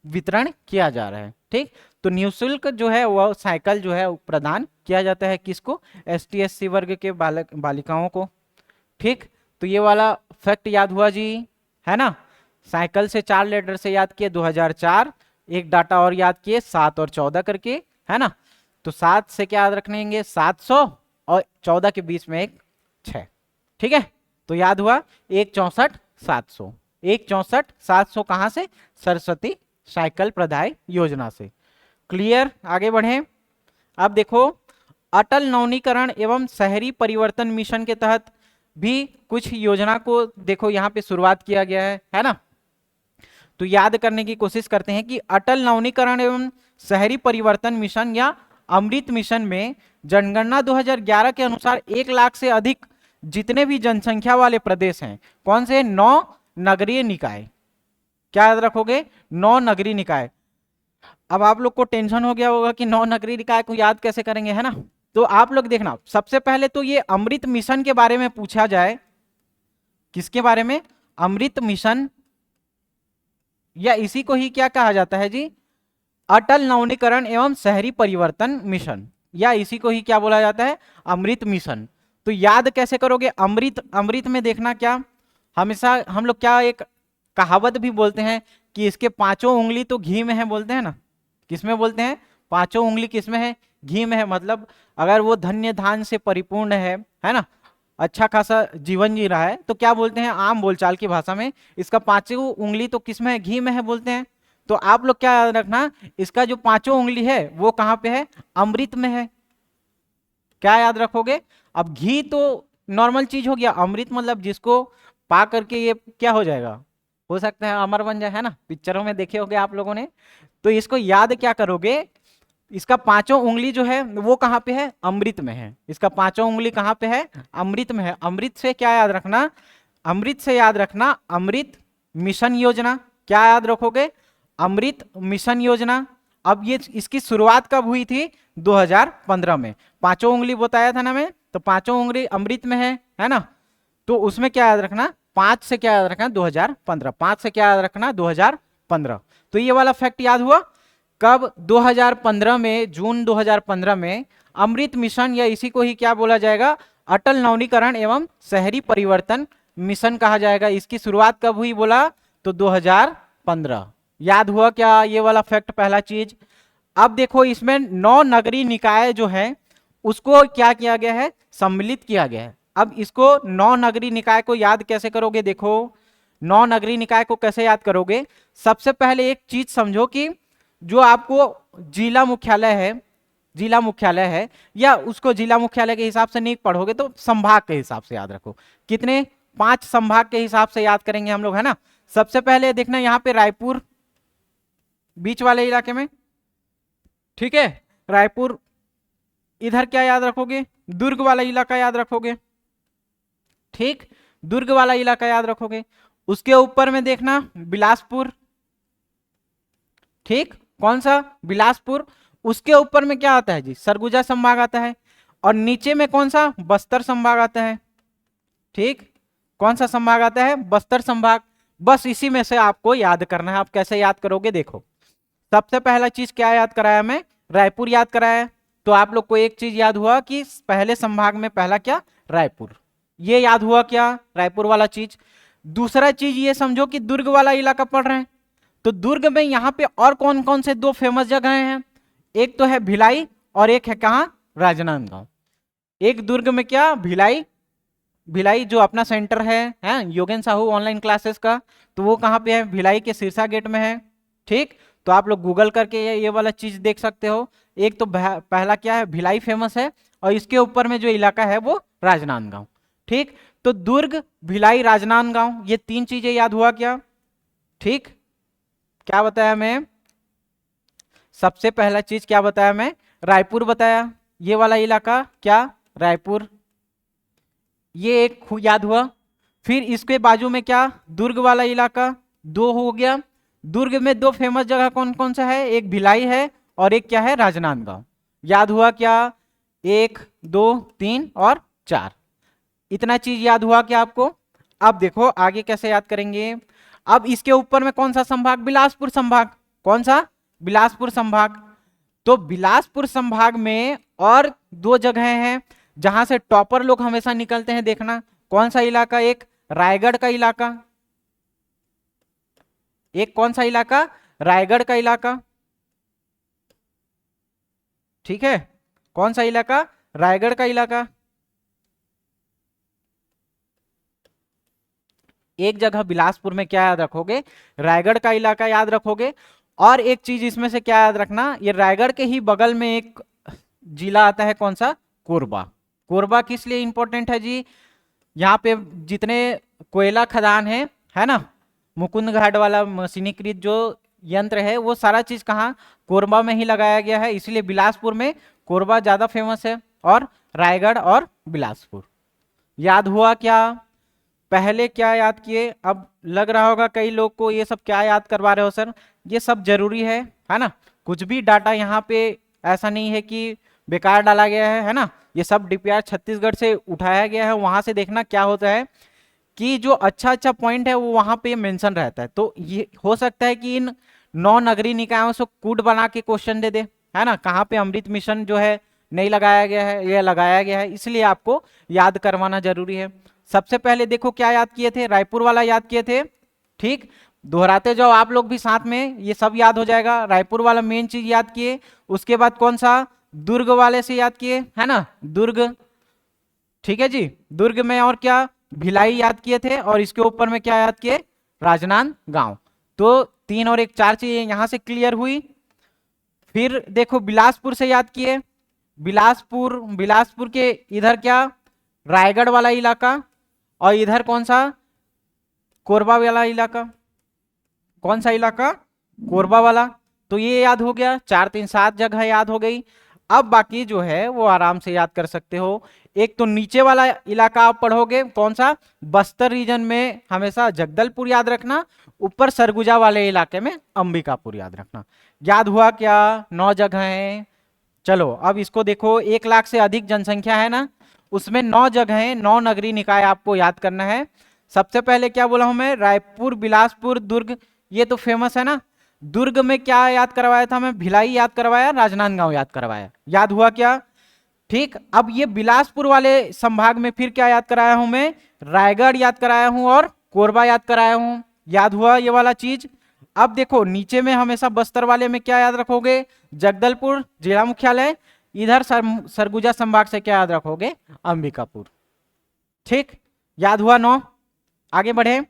वितरण किया जा रहा है। ठीक, तो निःशुल्क जो है वह साइकिल जो है प्रदान किया जाता है किसको, ST/SC वर्ग के बालिकाओं को। ठीक, तो ये वाला फैक्ट याद हुआ जी, है ना। साइकिल से 4 लीटर से याद किए 2004, एक डाटा और याद किए 7 और 14 करके, है ना। तो 7 से क्या याद रखेंगे, 700 और 14 के बीच में एक 6। ठीक है, तो याद हुआ 1,64,700। 1,64,700 कहां से, सरस्वती साइकिल प्रदाय योजना से। क्लियर, आगे बढ़े। अब देखो अटल नवीनीकरण एवं शहरी परिवर्तन मिशन के तहत भी कुछ योजना को देखो यहाँ पे शुरुआत किया गया है ना। तो याद करने की कोशिश करते हैं कि अटल नवीनीकरण एवं शहरी परिवर्तन मिशन या अमृत मिशन में जनगणना 2011 के अनुसार 1 लाख से अधिक जितने भी जनसंख्या वाले प्रदेश हैं, कौन से, 9 नगरीय निकाय। क्या याद रखोगे? 9 नगरीय निकाय। अब आप लोग को टेंशन हो गया होगा कि 9 नगरीय निकाय को याद कैसे करेंगे, है ना? तो आप लोग देखना, सबसे पहले तो ये अमृत मिशन के बारे में पूछा जाए, किसके बारे में? अमृत मिशन, या इसी को ही क्या कहा जाता है जी? अटल नवीनीकरण एवं शहरी परिवर्तन मिशन, या इसी को ही क्या बोला जाता है? अमृत मिशन। तो याद कैसे करोगे? अमृत, अमृत में देखना क्या, हमेशा हम लोग क्या एक कहावत भी बोलते हैं कि इसके पांचों उंगली तो घी में है, बोलते हैं ना? किसमें बोलते हैं? पांचों उंगली किसमें है? घी में है। मतलब अगर वो धन्य धान से परिपूर्ण है ना, अच्छा खासा जीवन जी रहा है, तो क्या बोलते हैं आम बोलचाल की भाषा में? इसका पांचों उंगली तो किसमें है? घी में है, बोलते हैं। तो आप लोग क्या याद रखना, इसका जो पांचों उंगली है वो कहाँ पे है? अमृत में है। क्या याद रखोगे? अब घी तो नॉर्मल चीज हो गया, अमृत मतलब जिसको पा करके ये क्या हो जाएगा, हो सकता है अमर बन जाए, है ना? पिक्चरों में देखे होंगे आप लोगों ने। तो इसको याद क्या करोगे? इसका पांचों उंगली जो है वो कहाँ पे है? अमृत में है। इसका पांचों उंगली कहाँ पे है? अमृत में है। अमृत से क्या याद रखना? अमृत से याद रखना अमृत मिशन योजना। क्या याद रखोगे? अमृत मिशन योजना। अब ये इसकी शुरुआत कब हुई थी? 2015 में। पांचों उंगली बताया था ना मैं, तो पांचों उंगली अमृत में है ना? तो उसमें क्या याद रखना? 5 से क्या याद रखना? 2015। 5 से क्या याद रखना? 2015। तो ये वाला फैक्ट याद हुआ कब? 2015 में, जून 2015 में अमृत मिशन, या इसी को ही क्या बोला जाएगा? अटल नवीनीकरण एवं शहरी परिवर्तन मिशन कहा जाएगा। इसकी शुरुआत कब हुई बोला? तो 2015। याद हुआ क्या ये वाला फैक्ट? पहला चीज। अब देखो इसमें 9 नगरीय निकाय जो है उसको क्या किया गया है? सम्मिलित किया गया है। अब इसको 9 नगरीय निकाय को याद कैसे करोगे? देखो 9 नगरीय निकाय को कैसे याद करोगे? सबसे पहले एक चीज समझो कि जो आपको जिला मुख्यालय है, जिला मुख्यालय है, या उसको जिला मुख्यालय के हिसाब से नहीं पढ़ोगे तो संभाग के हिसाब से याद रखो। कितने? 5 संभाग के हिसाब से याद करेंगे हम लोग, है ना? सबसे पहले देखना यहाँ पे रायपुर बीच वाले इलाके में, ठीक है? रायपुर। इधर क्या याद रखोगे? दुर्ग वाला इलाका याद रखोगे, ठीक? दुर्ग वाला इलाका याद रखोगे। उसके ऊपर में देखना बिलासपुर, ठीक? कौन सा? बिलासपुर। उसके ऊपर में क्या आता है जी? सरगुजा संभाग आता है। और नीचे में कौन सा? बस्तर संभाग आता है, ठीक? कौन सा संभाग आता है? बस्तर संभाग। बस इसी में से आपको याद करना है। आप कैसे याद करोगे? देखो सबसे पहला चीज क्या याद कराया मैं? रायपुर याद कराया। तो आप लोग को एक चीज याद हुआ कि पहले संभाग में पहला क्या? रायपुर। ये याद हुआ क्या? रायपुर वाला चीज। दूसरा चीज ये समझो कि दुर्ग वाला इलाका पढ़ रहे हैं, तो दुर्ग में यहाँ पे और कौन कौन से 2 फेमस जगह हैं? एक तो है भिलाई और एक है कहाँ? राजनांदगांव। एक दुर्ग में क्या? भिलाई। भिलाई जो अपना सेंटर है योगेन साहू ऑनलाइन क्लासेस का, तो वो कहाँ पे है? भिलाई के सिरसा गेट में है, ठीक? तो आप लोग गूगल करके ये वाला चीज देख सकते हो। एक तो पहला क्या है? भिलाई फेमस है, और इसके ऊपर में जो इलाका है वो राजनांदगांव, ठीक? तो दुर्ग, भिलाई, राजनांदगांव, ये 3 चीजें याद हुआ क्या? ठीक? क्या बताया मैं? सबसे पहला चीज क्या बताया मैं? रायपुर बताया। ये वाला इलाका क्या? रायपुर। ये एक याद हुआ। फिर इसके बाजू में क्या? दुर्ग वाला इलाका, 2 हो गया। दुर्ग में 2 फेमस जगह कौन कौन सा है? एक भिलाई है और एक क्या है? राजनांदगांव। याद हुआ क्या? 1 2 3 और 4। इतना चीज याद हुआ क्या आपको? अब देखो आगे कैसे याद करेंगे। अब इसके ऊपर में कौन सा संभाग? बिलासपुर संभाग। कौन सा? बिलासपुर संभाग। तो बिलासपुर संभाग में और 2 जगह हैं जहां से टॉपर लोग हमेशा निकलते हैं। देखना कौन सा इलाका? एक रायगढ़ का इलाका। एक कौन सा इलाका? रायगढ़ का इलाका, ठीक है? कौन सा इलाका? रायगढ़ का इलाका। एक जगह बिलासपुर में क्या याद रखोगे? रायगढ़ का इलाका याद रखोगे। और एक चीज इसमें से क्या याद रखना, ये रायगढ़ के ही बगल में एक जिला आता है, कौन सा? कोरबा। कोरबा किस लिए इंपॉर्टेंट है जी? यहाँ पे जितने कोयला खदान है ना, मुकुंद घाट वाला मशीनीकृत जो यंत्र है, वो सारा चीज कहाँ? कोरबा में ही लगाया गया है। इसलिए बिलासपुर में कोरबा ज्यादा फेमस है, और रायगढ़ और बिलासपुर। याद हुआ क्या? पहले क्या याद किए। अब लग रहा होगा कई लोग को ये सब क्या याद करवा रहे हो सर, ये सब जरूरी है ना। कुछ भी डाटा यहाँ पे ऐसा नहीं है कि बेकार डाला गया है ना। ये सब डीपीआर छत्तीसगढ़ से उठाया गया है। वहां से देखना क्या होता है कि जो अच्छा अच्छा पॉइंट है वो वहां पे मेंशन रहता है। तो ये हो सकता है कि इन 9 नगरीय निकायों से कूट बना के क्वेश्चन दे दे, है ना। कहाँ पे अमृत मिशन जो है नहीं लगाया गया है, ये लगाया गया है, इसलिए आपको याद करवाना जरूरी है। सबसे पहले देखो क्या याद किए थे, रायपुर वाला याद किए थे। ठीक, दोहराते जाओ आप लोग भी साथ में, ये सब याद हो जाएगा। रायपुर वाला मेन चीज याद किए। उसके बाद कौन सा, दुर्ग वाले से याद किए, है ना, दुर्ग। ठीक है जी, दुर्ग में और क्या, भिलाई याद किए थे। और इसके ऊपर में क्या याद किए, राजनांदगांव। तो 3 और 1 4 चीजें यहां से क्लियर हुई। फिर देखो बिलासपुर से याद किए। बिलासपुर के इधर क्या, रायगढ़ वाला इलाका। और इधर कौन सा, कोरबा वाला इलाका। कौन सा इलाका, कोरबा वाला। तो ये याद हो गया, 4 3 7 जगह याद हो गई। अब बाकी जो है वो आराम से याद कर सकते हो। एक तो नीचे वाला इलाका आप पढ़ोगे, कौन सा, बस्तर रीजन में हमेशा जगदलपुर याद रखना। ऊपर सरगुजा वाले इलाके में अंबिकापुर याद रखना। याद हुआ क्या, 9 जगह हैं। चलो अब इसको देखो, 1 लाख से अधिक जनसंख्या है ना, उसमें 9 जगह, 9 नगरीय निकाय आपको याद करना है। सबसे पहले क्या बोला हूं मैं, रायपुर, बिलासपुर, दुर्ग, ये तो फेमस है ना। दुर्ग में क्या याद करवाया था मैं, भिलाई याद करवाया, राजनांदगांव याद करवाया। याद हुआ क्या, ठीक। अब ये बिलासपुर वाले संभाग में फिर क्या याद कराया हूं मैं, रायगढ़ याद कराया हूं और कोरबा याद कराया हूं। याद हुआ ये वाला चीज। अब देखो नीचे में हमेशा बस्तर वाले में क्या याद रखोगे, जगदलपुर जिला मुख्यालय। इधर सरगुजा संभाग से क्या याद रखोगे, अंबिकापुर। ठीक, याद हुआ 9। आगे बढ़े।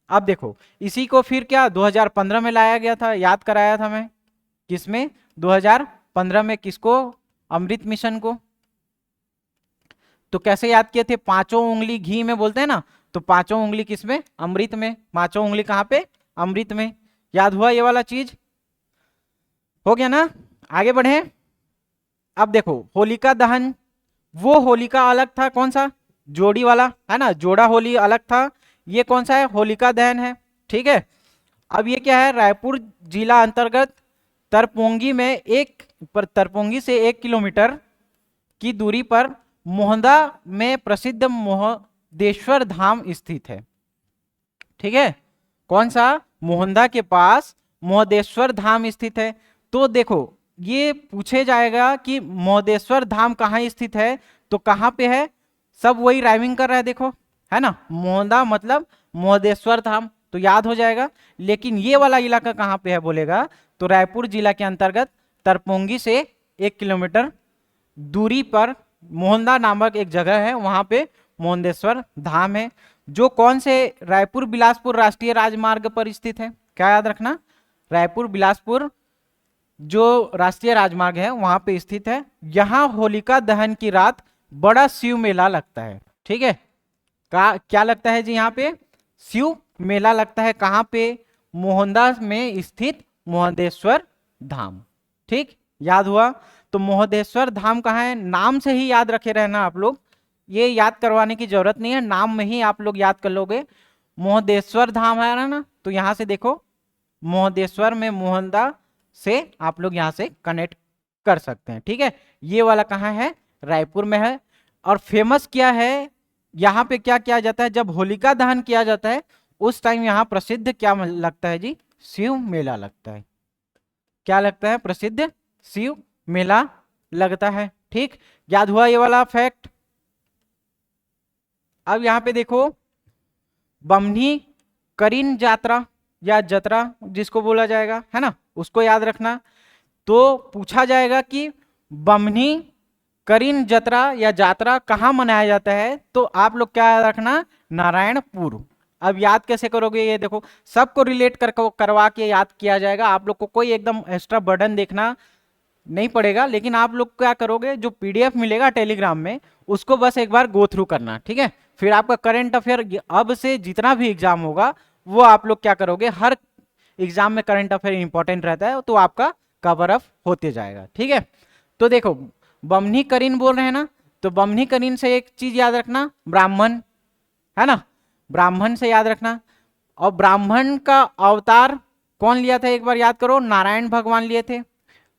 अब देखो इसी को फिर क्या 2015 में लाया गया था, याद कराया था मैं। किसमें, 2015 में, किसको, अमृत मिशन को। तो कैसे याद किए थे, 5 उंगली घी में बोलते हैं ना, तो 5 उंगली किसमें, अमृत में। 5 उंगली कहां पे, अमृत में। याद हुआ ये वाला चीज, हो गया ना। आगे बढ़े। अब देखो होलिका दहन, वो होलिका अलग था, कौन सा, जोड़ी वाला, है ना, जोड़ा होली अलग था। ये कौन सा है, होलिका दहन है। ठीक है। अब ये क्या है, रायपुर जिला अंतर्गत तरपोंगी में तरपोंगी से 1 किलोमीटर की दूरी पर मोहंदा में प्रसिद्ध मोहदेश्वर धाम स्थित है। ठीक है, कौन सा, मोहंदा के पास मोहदेश्वर धाम स्थित है। तो देखो ये पूछे जाएगा कि मोहदेश्वर धाम कहाँ स्थित है, तो कहाँ पे है, सब वही राइमिंग कर रहा है देखो, है ना। मोहंदा मतलब मोहदेश्वर धाम, तो याद हो जाएगा। लेकिन ये वाला इलाका कहाँ पे है बोलेगा, तो रायपुर जिला के अंतर्गत तरपोंगी से 1 किलोमीटर दूरी पर मोहंदा नामक एक जगह है, वहां पे मोहदेश्वर धाम है, जो कौन से, रायपुर बिलासपुर राष्ट्रीय राजमार्ग पर स्थित है। क्या याद रखना, रायपुर बिलासपुर जो राष्ट्रीय राजमार्ग है वहां पे स्थित है। यहां होलिका दहन की रात बड़ा शिव मेला लगता है। ठीक है, क्या लगता है जी, यहाँ पे शिव मेला लगता है। कहाँ पे, मोहंदा में स्थित मोहदेश्वर धाम। ठीक, याद हुआ। तो मोहदेश्वर धाम कहाँ है, नाम से ही याद रखे रहना आप लोग, ये याद करवाने की जरूरत नहीं है, नाम में ही आप लोग याद कर लोगे। मोहदेश्वर धाम है ना, तो यहां से देखो मोहदेश्वर में मोहंदा से आप लोग यहां से कनेक्ट कर सकते हैं। ठीक है, ये वाला कहाँ है, रायपुर में है। और फेमस क्या है, यहाँ पे क्या किया जाता है, जब होलिका दहन किया जाता है उस टाइम यहाँ प्रसिद्ध क्या लगता है जी, शिव मेला लगता है। क्या लगता है, प्रसिद्ध शिव मेला लगता है। ठीक, याद हुआ ये वाला फैक्ट। अब यहाँ पे देखो बमनी करीन यात्रा या जतरा जिसको बोला जाएगा, है ना, उसको याद रखना। तो पूछा जाएगा कि बमनी करीन जतरा या जात्रा कहाँ मनाया जाता है, तो आप लोग क्या याद रखना, नारायणपुर। अब याद कैसे करोगे, ये देखो सबको रिलेट करवा के याद किया जाएगा। आप लोग को कोई एकदम एक्स्ट्रा बर्डन देखना नहीं पड़ेगा, लेकिन आप लोग क्या करोगे, जो पीडीएफ मिलेगा टेलीग्राम में उसको बस एक बार गो थ्रू करना। ठीक है, फिर आपका करंट अफेयर अब से जितना भी एग्जाम होगा वो आप लोग क्या करोगे, हर एग्जाम में करंट अफेयर इंपॉर्टेंट रहता है, तो आपका कवर अप होते जाएगा। ठीक है, तो देखो बमनी करीन बोल रहे हैं ना, तो बमनी करीन से एक चीज याद रखना, ब्राह्मण, है ना। ब्राह्मण से याद रखना। और ब्राह्मण का अवतार कौन लिया था एक बार याद करो, नारायण भगवान लिए थे,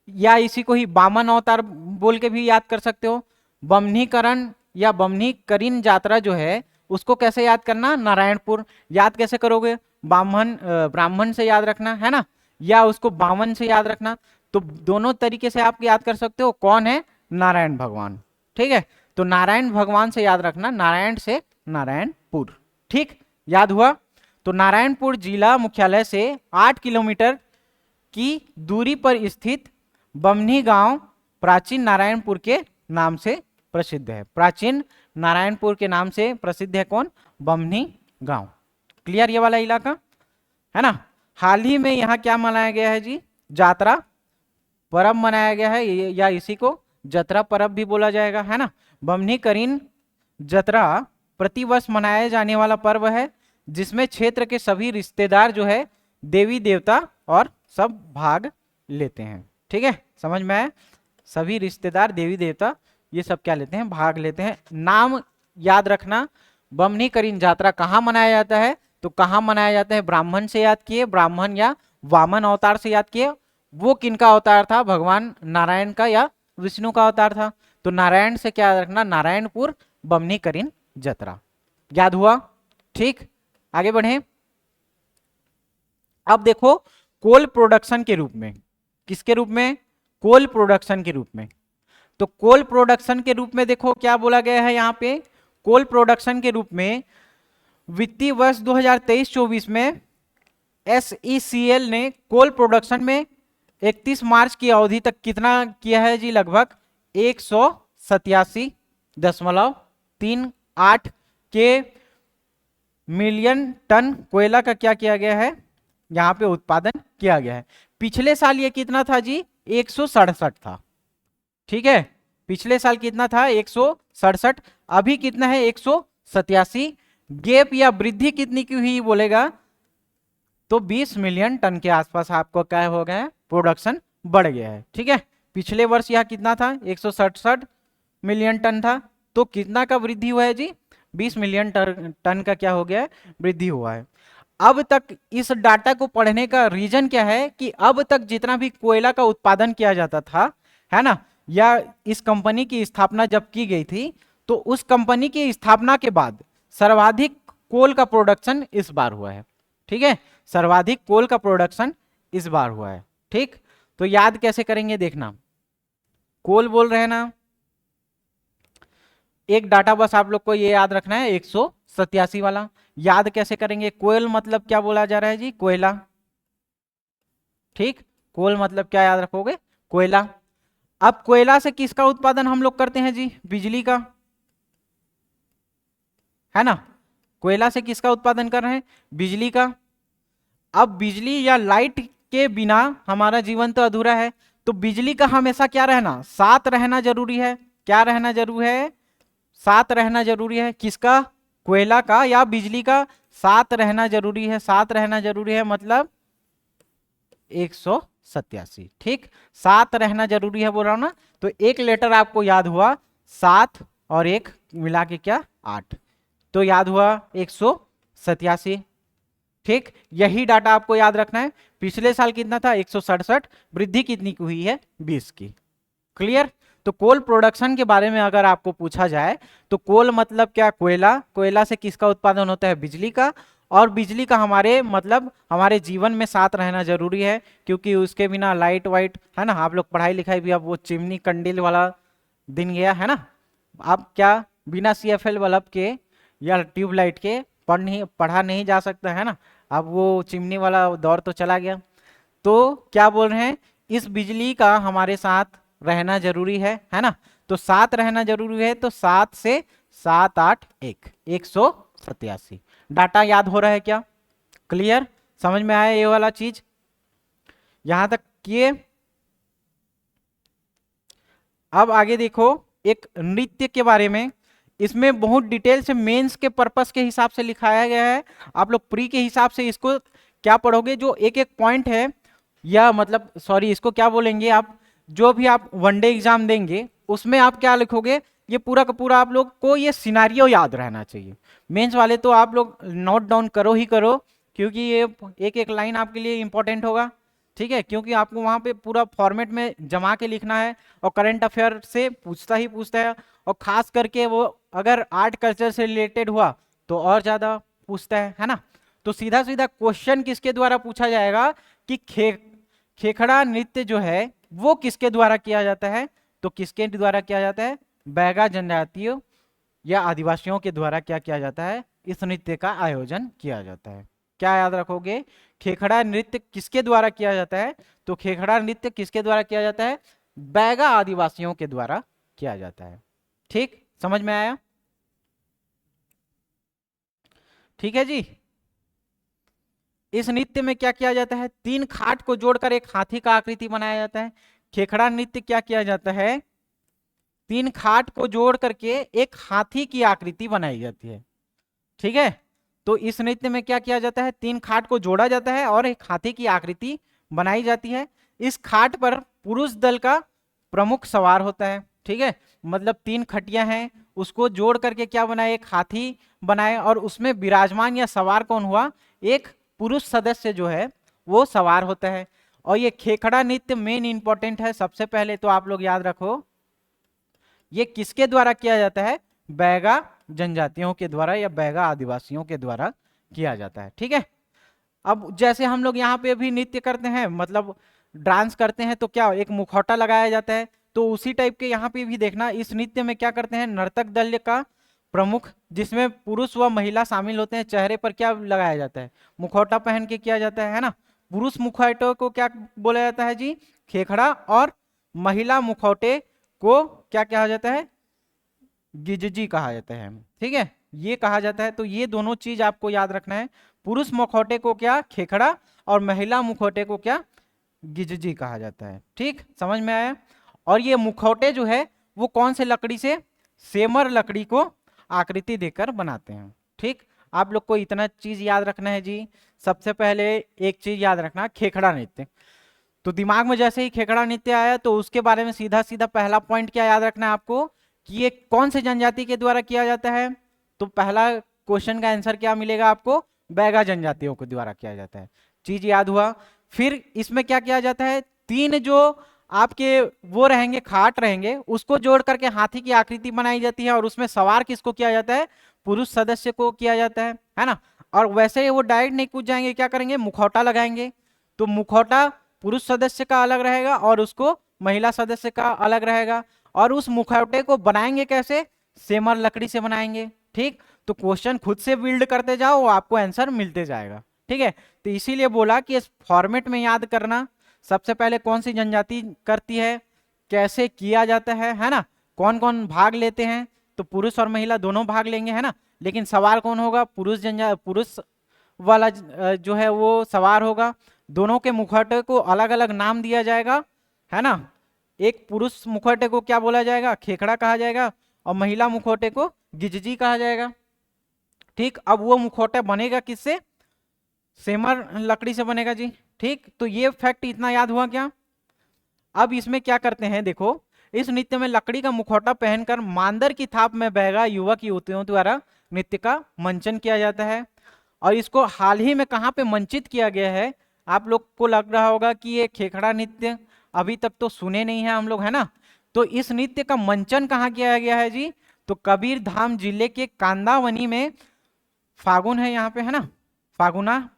या इसी को ही वामन अवतार बोल के भी याद कर सकते हो। बमनीकरण या बमनीकरीन यात्रा जो है उसको कैसे याद करना, नारायणपुर। याद कैसे करोगे, ब्राह्मण से याद रखना है ना, या उसको बामन से याद रखना। तो दोनों तरीके से आप याद कर सकते हो। कौन है, नारायण भगवान। ठीक है, तो नारायण भगवान से याद रखना, नारायण से नारायणपुर। ठीक, याद हुआ। तो नारायणपुर जिला मुख्यालय से 8 किलोमीटर की दूरी पर स्थित बमनी गांव प्राचीन नारायणपुर के नाम से प्रसिद्ध है। प्राचीन नारायणपुर के नाम से प्रसिद्ध है कौन, बमनी गांव। क्लियर ये वाला इलाका है ना। हाल ही में यहाँ क्या मनाया गया है जी, जात्रा पर्व मनाया गया है, या इसी को जतरा पर्व भी बोला जाएगा है ना। बमनीकरीन जतरा प्रतिवर्ष मनाया जाने वाला पर्व है जिसमें क्षेत्र के सभी रिश्तेदार जो है, देवी देवता और सब भाग लेते हैं। ठीक है, समझ में आया। सभी रिश्तेदार, देवी देवता, ये सब क्या लेते हैं, भाग लेते हैं। नाम याद रखना, बमनीकरीन यात्रा कहाँ मनाया जाता है, तो कहाँ मनाया जाता है, ब्राह्मण से याद किए, ब्राह्मण या वामन अवतार से याद किए। वो किनका अवतार था, भगवान नारायण का या विष्णु का अवतार था। तो नारायण से क्या याद रखना, नारायणपुर बमनीकरीन जतरा। याद हुआ। ठीक, आगे बढ़े। अब देखो कोल प्रोडक्शन के रूप में, किसके रूप में, कोल प्रोडक्शन के रूप में। तो कोल प्रोडक्शन के रूप में देखो क्या बोला गया है यहाँ पे, कोल प्रोडक्शन के रूप में वित्तीय वर्ष 2023-24 में SECL ने कोल प्रोडक्शन में 31 मार्च की अवधि तक कितना किया है जी, लगभग 187.38 के मिलियन टन कोयला का क्या किया गया है, यहाँ पे उत्पादन किया गया है। पिछले साल ये कितना था जी, 167 था। ठीक है, पिछले साल कितना था, 167। अभी कितना है, 187। गैप या वृद्धि कितनी की हुई बोलेगा, तो 20 मिलियन टन के आसपास आपको क्या हो गया है, प्रोडक्शन बढ़ गया है। ठीक है, पिछले वर्ष यह कितना था, 167 मिलियन टन था, तो कितना का वृद्धि हुआ है जी, 20 मिलियन टन का क्या हो गया है, वृद्धि हुआ है। अब तक इस डाटा को पढ़ने का रीजन क्या है कि अब तक जितना भी कोयला का उत्पादन किया जाता था, है ना, या इस कंपनी की स्थापना जब की गई थी, तो उस कंपनी की स्थापना के बाद सर्वाधिक कोल का प्रोडक्शन इस बार हुआ है। ठीक है, सर्वाधिक कोल का प्रोडक्शन इस बार हुआ है। ठीक, तो याद कैसे करेंगे देखना, कोल बोल रहे हैं ना, एक डाटा बस आप लोग को ये याद रखना है, 187 वाला। याद कैसे करेंगे, कोयल मतलब क्या बोला जा रहा है जी, कोयला। ठीक, कोल मतलब क्या याद रखोगे, कोयला। अब कोयला से किसका उत्पादन हम लोग करते हैं जी, बिजली का, है ना। कोयला से किसका उत्पादन कर रहे हैं, बिजली का। अब बिजली या लाइट के बिना हमारा जीवन तो अधूरा है, तो बिजली का हमेशा क्या रहना, साथ रहना जरूरी है। क्या रहना जरूरी है, साथ रहना जरूरी है। किसका, कोयला का या बिजली का, साथ रहना जरूरी है। साथ रहना जरूरी है मतलब 187। ठीक, साथ रहना जरूरी है बोल रहा हूं ना। तो एक लेटर आपको याद हुआ, 7 और 1 मिला के क्या, 8, तो याद हुआ 187। ठीक, यही डाटा आपको याद रखना है। पिछले साल कितना था, 167, वृद्धि कितनी की हुई है, 20 की। क्लियर। तो कोल प्रोडक्शन के बारे में अगर आपको पूछा जाए तो कोल मतलब क्या, कोयला। कोयला से किसका उत्पादन होता है, बिजली का। और बिजली का हमारे मतलब हमारे जीवन में साथ रहना जरूरी है, क्योंकि उसके बिना लाइट वाइट, है ना, आप लोग पढ़ाई लिखाई भी, अब वो चिमनी कंडील वाला दिन गया है ना। अब क्या बिना CFL बल्ब के या ट्यूबलाइट के पढ़ा नहीं जा सकता है ना। अब वो चिमनी वाला दौर तो चला गया। तो क्या बोल रहे हैं, इस बिजली का हमारे साथ रहना जरूरी है ना। तो साथ रहना जरूरी है, तो 7 से 7 8 1 187। डाटा याद हो रहा है क्या, क्लियर, समझ में आया ये वाला चीज, यहां तक किए। अब आगे देखो एक नृत्य के बारे में, इसमें बहुत डिटेल से मेंस के पर्पस के हिसाब से लिखाया गया है। आप लोग प्री के हिसाब से इसको क्या पढ़ोगे, जो एक एक पॉइंट है, या मतलब सॉरी इसको क्या बोलेंगे आप, जो भी आप वनडे एग्जाम देंगे उसमें आप क्या लिखोगे, ये पूरा का पूरा आप लोग को ये सिनारियो याद रहना चाहिए। मेंस वाले तो आप लोग नोट डाउन करो ही करो, क्योंकि ये एक एक लाइन आपके लिए इंपॉर्टेंट होगा, ठीक है, क्योंकि आपको वहाँ पे पूरा फॉर्मेट में जमा के लिखना है और करंट अफेयर से पूछता ही पूछता है, और खास करके वो अगर आर्ट कल्चर से रिलेटेड हुआ तो और ज़्यादा पूछता है ना। तो सीधा सीधा क्वेश्चन किसके द्वारा पूछा जाएगा कि खेखड़ा नृत्य जो है वो किसके द्वारा किया जाता है, तो किसके द्वारा किया जाता है, बैगा जनजातियों या आदिवासियों के द्वारा क्या किया जाता है, इस नृत्य का आयोजन किया जाता है। क्या याद रखोगे, खेखड़ा नृत्य किसके द्वारा किया जाता है, तो खेखड़ा नृत्य किसके द्वारा किया जाता है, बैगा आदिवासियों के द्वारा किया जाता है। ठीक, समझ में आया? ठीक है जी। इस नृत्य में क्या किया जाता है, 3 खाट को जोड़कर एक हाथी का आकृति बनाया जाता है। खेखड़ा नृत्य क्या किया जाता है, 3 खाट को जोड़ करके एक हाथी की आकृति बनाई जाती है, ठीक है। तो इस नृत्य में क्या किया जाता है, 3 खाट को जोड़ा जाता है और एक हाथी की आकृति बनाई जाती है। इस खाट पर पुरुष दल का प्रमुख सवार होता है, ठीक है, मतलब 3 खटिया हैं, उसको जोड़ करके क्या बनाए, एक हाथी बनाए, और उसमें विराजमान या सवार कौन हुआ, एक पुरुष सदस्य जो है वो सवार होता है। और ये खेखड़ा नृत्य मेन इंपॉर्टेंट है, सबसे पहले तो आप लोग याद रखो ये किसके द्वारा किया जाता है, बैगा जनजातियों के द्वारा या बैगा आदिवासियों के द्वारा किया जाता है, ठीक है। अब जैसे हम लोग यहाँ पे भी नृत्य करते हैं, मतलब डांस करते हैं, तो क्या एक मुखौटा लगाया जाता है, तो उसी टाइप के यहाँ पे भी देखना, इस नृत्य में क्या करते हैं, नर्तक दल का प्रमुख जिसमें पुरुष व महिला शामिल होते हैं, चेहरे पर क्या लगाया जाता है, मुखौटा पहन के किया जाता है ना। पुरुष मुखौटे को क्या बोला जाता है जी, खेखड़ा, और महिला मुखौटे को क्या कहा जाता है, गिजजी कहा जाता है, ठीक है, ये कहा जाता है। तो ये दोनों चीज आपको याद रखना है, पुरुष मुखौटे को क्या खेखड़ा और महिला मुखौटे को क्या गिजजी कहा जाता है, ठीक, समझ में आया। और ये मुखौटे जो है वो कौन से लकड़ी से, सेमर लकड़ी को आकृति देकर बनाते हैं, ठीक। आप लोग को इतना चीज याद रखना है जी। सबसे पहले एक चीज याद रखना, खेखड़ा नृत्य, तो दिमाग में जैसे ही खेखड़ा नृत्य आया तो उसके बारे में सीधा सीधा पहला पॉइंट क्या याद रखना है आपको, कि ये कौन से जनजाति के द्वारा किया जाता है, तो पहला क्वेश्चन का आंसर क्या मिलेगा आपको, बैगा जनजातियों के द्वारा किया जाता है, चीज याद हुआ। फिर इसमें क्या किया जाता है, 3 जो आपके वो रहेंगे, खाट रहेंगे, उसको जोड़ करके हाथी की आकृति बनाई जाती है, और उसमें सवार किसको किया जाता है, पुरुष सदस्य को किया जाता है ना। और वैसे वो डायरेक्ट नहीं कूद जाएंगे, क्या करेंगे, मुखौटा लगाएंगे, तो मुखौटा पुरुष सदस्य का अलग रहेगा और उसको महिला सदस्य का अलग रहेगा, और उस मुखौटे को बनाएंगे कैसे, सेमर लकड़ी से बनाएंगे, ठीक। तो क्वेश्चन खुद से बिल्ड करते जाओ, आपको आंसर मिलते जाएगा, ठीक है। तो इसीलिए बोला कि इस फॉर्मेट में याद करना, सबसे पहले कौन सी जनजाति करती है, कैसे किया जाता है ना, कौन कौन भाग लेते हैं, तो पुरुष और महिला दोनों भाग लेंगे, है ना, लेकिन सवार कौन होगा, पुरुष वाला जो है वो सवार होगा। दोनों के मुखौटे को अलग अलग नाम दिया जाएगा, है ना, एक पुरुष मुखौटे को क्या बोला जाएगा, खेखड़ा कहा जाएगा, और महिला मुखौटे को गिजजी कहा जाएगा, ठीक। अब वो मुखौटा बनेगा किससे, सेमर लकड़ी से बनेगा जी, ठीक। तो ये फैक्ट इतना याद हुआ क्या। अब इसमें क्या करते हैं, देखो, इस नृत्य में लकड़ी का मुखौटा पहनकर मांदर की थाप में बैगा युवक युवतियों द्वारा नृत्य का मंचन किया जाता है, और इसको हाल ही में कहाँ पे मंचित किया गया है, आप लोग को लग रहा होगा कि ये खेखड़ा नृत्य अभी तक तो सुने नहीं है हम लोग, है ना। तो इस नृत्य का मंचन कहाँ किया गया है जी, तो कबीर धाम जिले के कांदावनी में, फागुन है यहाँ पे, है ना,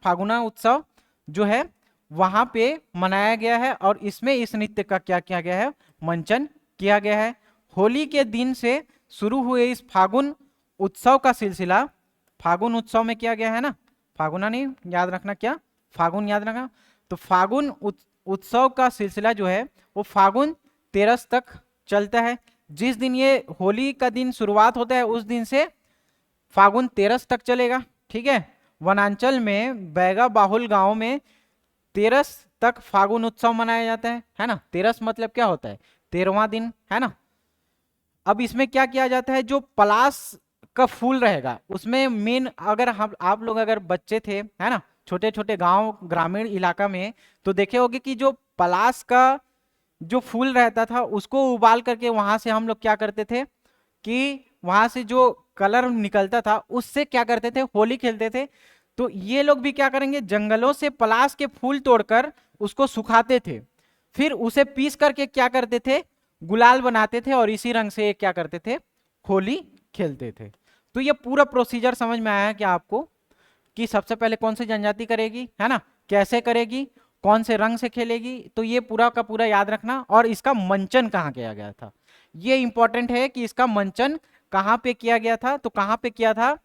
फागुना उत्सव जो है वहां पे मनाया गया है, और इसमें इस नृत्य का क्या किया गया है, मंचन किया गया है। होली के दिन से शुरू हुए इस फागुन उत्सव का सिलसिला, फागुन उत्सव में किया गया है ना, फागुना नहीं याद रखना, क्या फागुन याद रखना, तो फागुन उत्सव का सिलसिला जो है वो फागुन 13 तक चलता है। जिस दिन ये होली का दिन शुरुआत होता है उस दिन से फागुन 13 तक चलेगा, ठीक है। वनांचल में बैगा बाहुल गांव में 13 तक फागुन उत्सव मनाया जाता है ना। 13 मतलब क्या होता है, 13वां दिन, है ना। अब इसमें क्या किया जाता है, जो पलाश का फूल रहेगा उसमें मेन, अगर हम आप लोग अगर बच्चे थे, है ना, छोटे छोटे गांव ग्रामीण इलाका में, तो देखे होगे कि जो पलाश का जो फूल रहता था उसको उबाल करके वहां से हम लोग क्या करते थे, कि वहां से जो कलर निकलता था उससे क्या करते थे, होली खेलते थे। तो ये लोग भी क्या करेंगे, जंगलों से पलाश के फूल तोड़कर उसको सुखाते थे, फिर उसे पीस करके क्या करते थे, गुलाल बनाते थे, और इसी रंग से क्या करते थे, होली खेलते थे। तो ये पूरा प्रोसीजर समझ में आया क्या आपको, कि सबसे पहले कौन सी जनजाति करेगी, है ना, कैसे करेगी, कौन से रंग से खेलेगी। तो ये पूरा का पूरा याद रखना। और इसका मंचन कहाँ किया गया था, ये इंपॉर्टेंट है कि इसका मंचन कहाँ पे किया गया था। तो कहाँ पे किया था,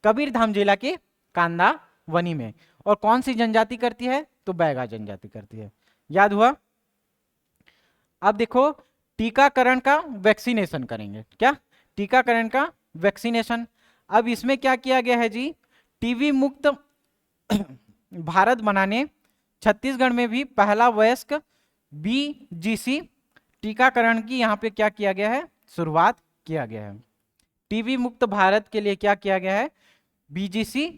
कबीरधाम जिला के कांदा वनी में। और कौन सी जनजाति करती है, तो बैगा जनजाति करती है। याद हुआ। अब देखो टीकाकरण का वैक्सीनेशन करेंगे, क्या टीकाकरण का वैक्सीनेशन। अब इसमें क्या किया गया है जी, टीबी मुक्त भारत बनाने छत्तीसगढ़ में भी पहला वयस्क बीजीसी टीकाकरण की यहाँ पे क्या किया गया है, शुरुआत किया गया है। टीबी मुक्त भारत के लिए क्या किया गया है, बीजीसी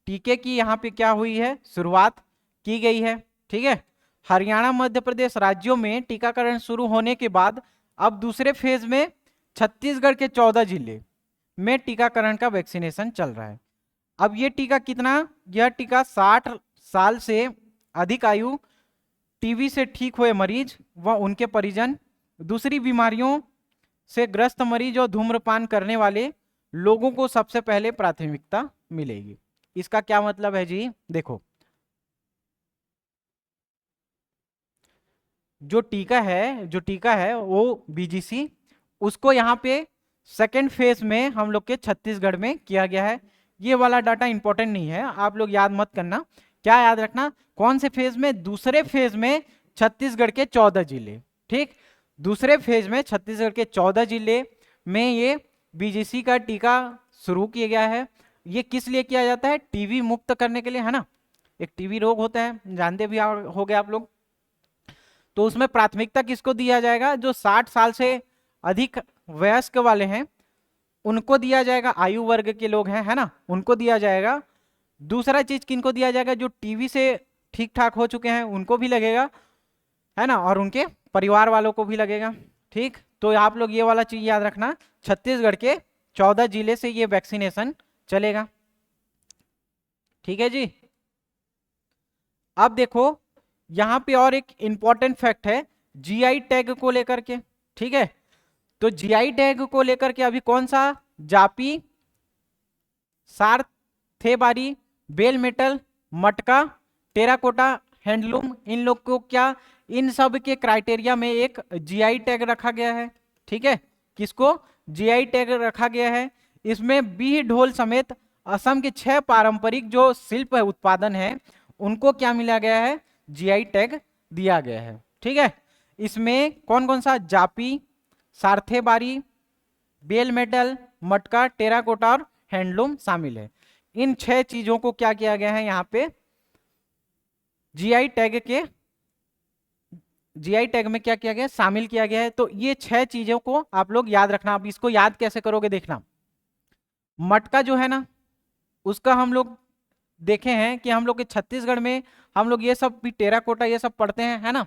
टीके की यहाँ पे क्या हुई है, शुरुआत की गई है। ठीक है, हरियाणा मध्य प्रदेश राज्यों में टीकाकरण शुरू होने के बाद अब दूसरे फेज में छत्तीसगढ़ के 14 जिले में टीकाकरण का वैक्सीनेशन चल रहा है। अब ये टीका कितना, यह टीका 60 साल से अधिक आयु, टीबी से ठीक हुए मरीज व उनके परिजन, दूसरी बीमारियों से ग्रस्त मरीज और धूम्रपान करने वाले लोगों को सबसे पहले प्राथमिकता मिलेगी। इसका क्या मतलब है जी, देखो जो टीका है वो बीजीसी, उसको यहाँ पे सेकेंड फेज में हम लोग के छत्तीसगढ़ में किया गया है। ये वाला डाटा इंपॉर्टेंट नहीं है, आप लोग याद मत करना। क्या याद रखना, कौन से फेज में, दूसरे फेज में छत्तीसगढ़ के 14 जिले। ठीक, दूसरे फेज में छत्तीसगढ़ के 14 जिले में ये बीजीसी का टीका शुरू किया गया है। ये किस लिए किया जाता है, टीबी मुक्त करने के लिए, है ना। एक टीबी रोग होता है, जानते भी हो गए आप लोग। तो उसमें प्राथमिकता किसको दिया जाएगा, जो 60 साल से अधिक वयस्क वाले हैं उनको दिया जाएगा, आयु वर्ग के लोग हैं, है ना, उनको दिया जाएगा। दूसरा चीज किनको दिया जाएगा, जो टीबी से ठीक ठाक हो चुके हैं उनको भी लगेगा, है ना, और उनके परिवार वालों को भी लगेगा। ठीक, तो आप लोग ये वाला चीज याद रखना, छत्तीसगढ़ के 14 जिले से ये वैक्सीनेशन चलेगा। ठीक है जी। अब देखो यहां पे और एक इंपॉर्टेंट फैक्ट है जीआई टैग को लेकर के। ठीक है, तो जीआई टैग को लेकर के अभी कौन सा, जापी, सारथेबारी, बेल मेटल, मटका, टेराकोटा, हैंडलूम, इन लोग को क्या, इन सब के क्राइटेरिया में एक जीआई टैग रखा गया है। ठीक है, किसको जीआई टैग रखा गया है, इसमें बीह ढोल समेत असम के 6 पारंपरिक जो शिल्प उत्पादन है उनको क्या मिला गया है, जीआई टैग दिया गया है। ठीक है, इसमें कौन कौन सा, जापी, सारथेबारी, बेल मेटल, मटका, टेराकोटा और हैंडलूम शामिल है। इन 6 चीजों को क्या किया गया है, यहाँ पे जीआई टैग में क्या किया गया, शामिल किया गया है। तो ये 6 चीजों को आप लोग याद रखना। अब इसको याद कैसे करोगे, देखना। मटका जो है ना, उसका हम लोग देखे हैं कि हम लोग के छत्तीसगढ़ में हम लोग ये सब भी टेराकोटा ये सब पढ़ते हैं, है ना।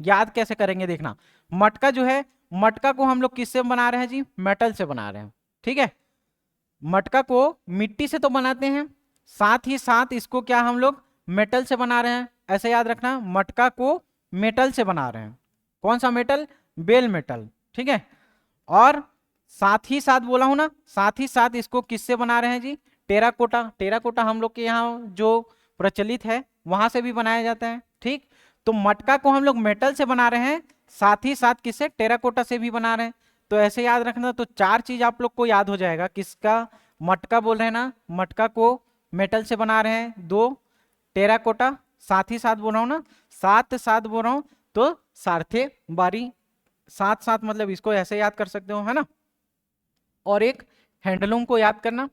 याद कैसे करेंगे, देखना। मटका जो है, मटका को हम लोग किससे बना रहे हैं जी, मेटल से बना रहे हैं। ठीक है, मटका को मिट्टी से तो बनाते हैं, साथ ही साथ इसको क्या हम लोग मेटल से बना रहे हैं। ऐसे याद रखना, मटका को मेटल से बना रहे हैं। कौन सा मेटल, बेल मेटल। ठीक है, और साथ ही साथ बोला हूं ना, साथ ही साथ इसको किससे बना रहे हैं जी, टेराकोटा। टेराकोटा हम लोग के यहाँ जो प्रचलित है वहां से भी बनाया जाता है। ठीक, तो मटका को हम लोग मेटल से बना रहे हैं, साथ ही साथ किससे, टेराकोटा से भी बना रहे हैं। तो ऐसे याद रखना। तो 4 चीज आप लोग को याद हो जाएगा। किसका, मटका बोल रहे हैं ना, मटका को मेटल से बना रहे हैं, 2 टेराकोटा, साथ ही साथ बोल रहा हूँ ना, साथ बोल रहा हूँ, तो सारथे बारी, साथ साथ मतलब इसको ऐसे याद कर सकते हो, है ना। और एक हैंडलूम को याद करना।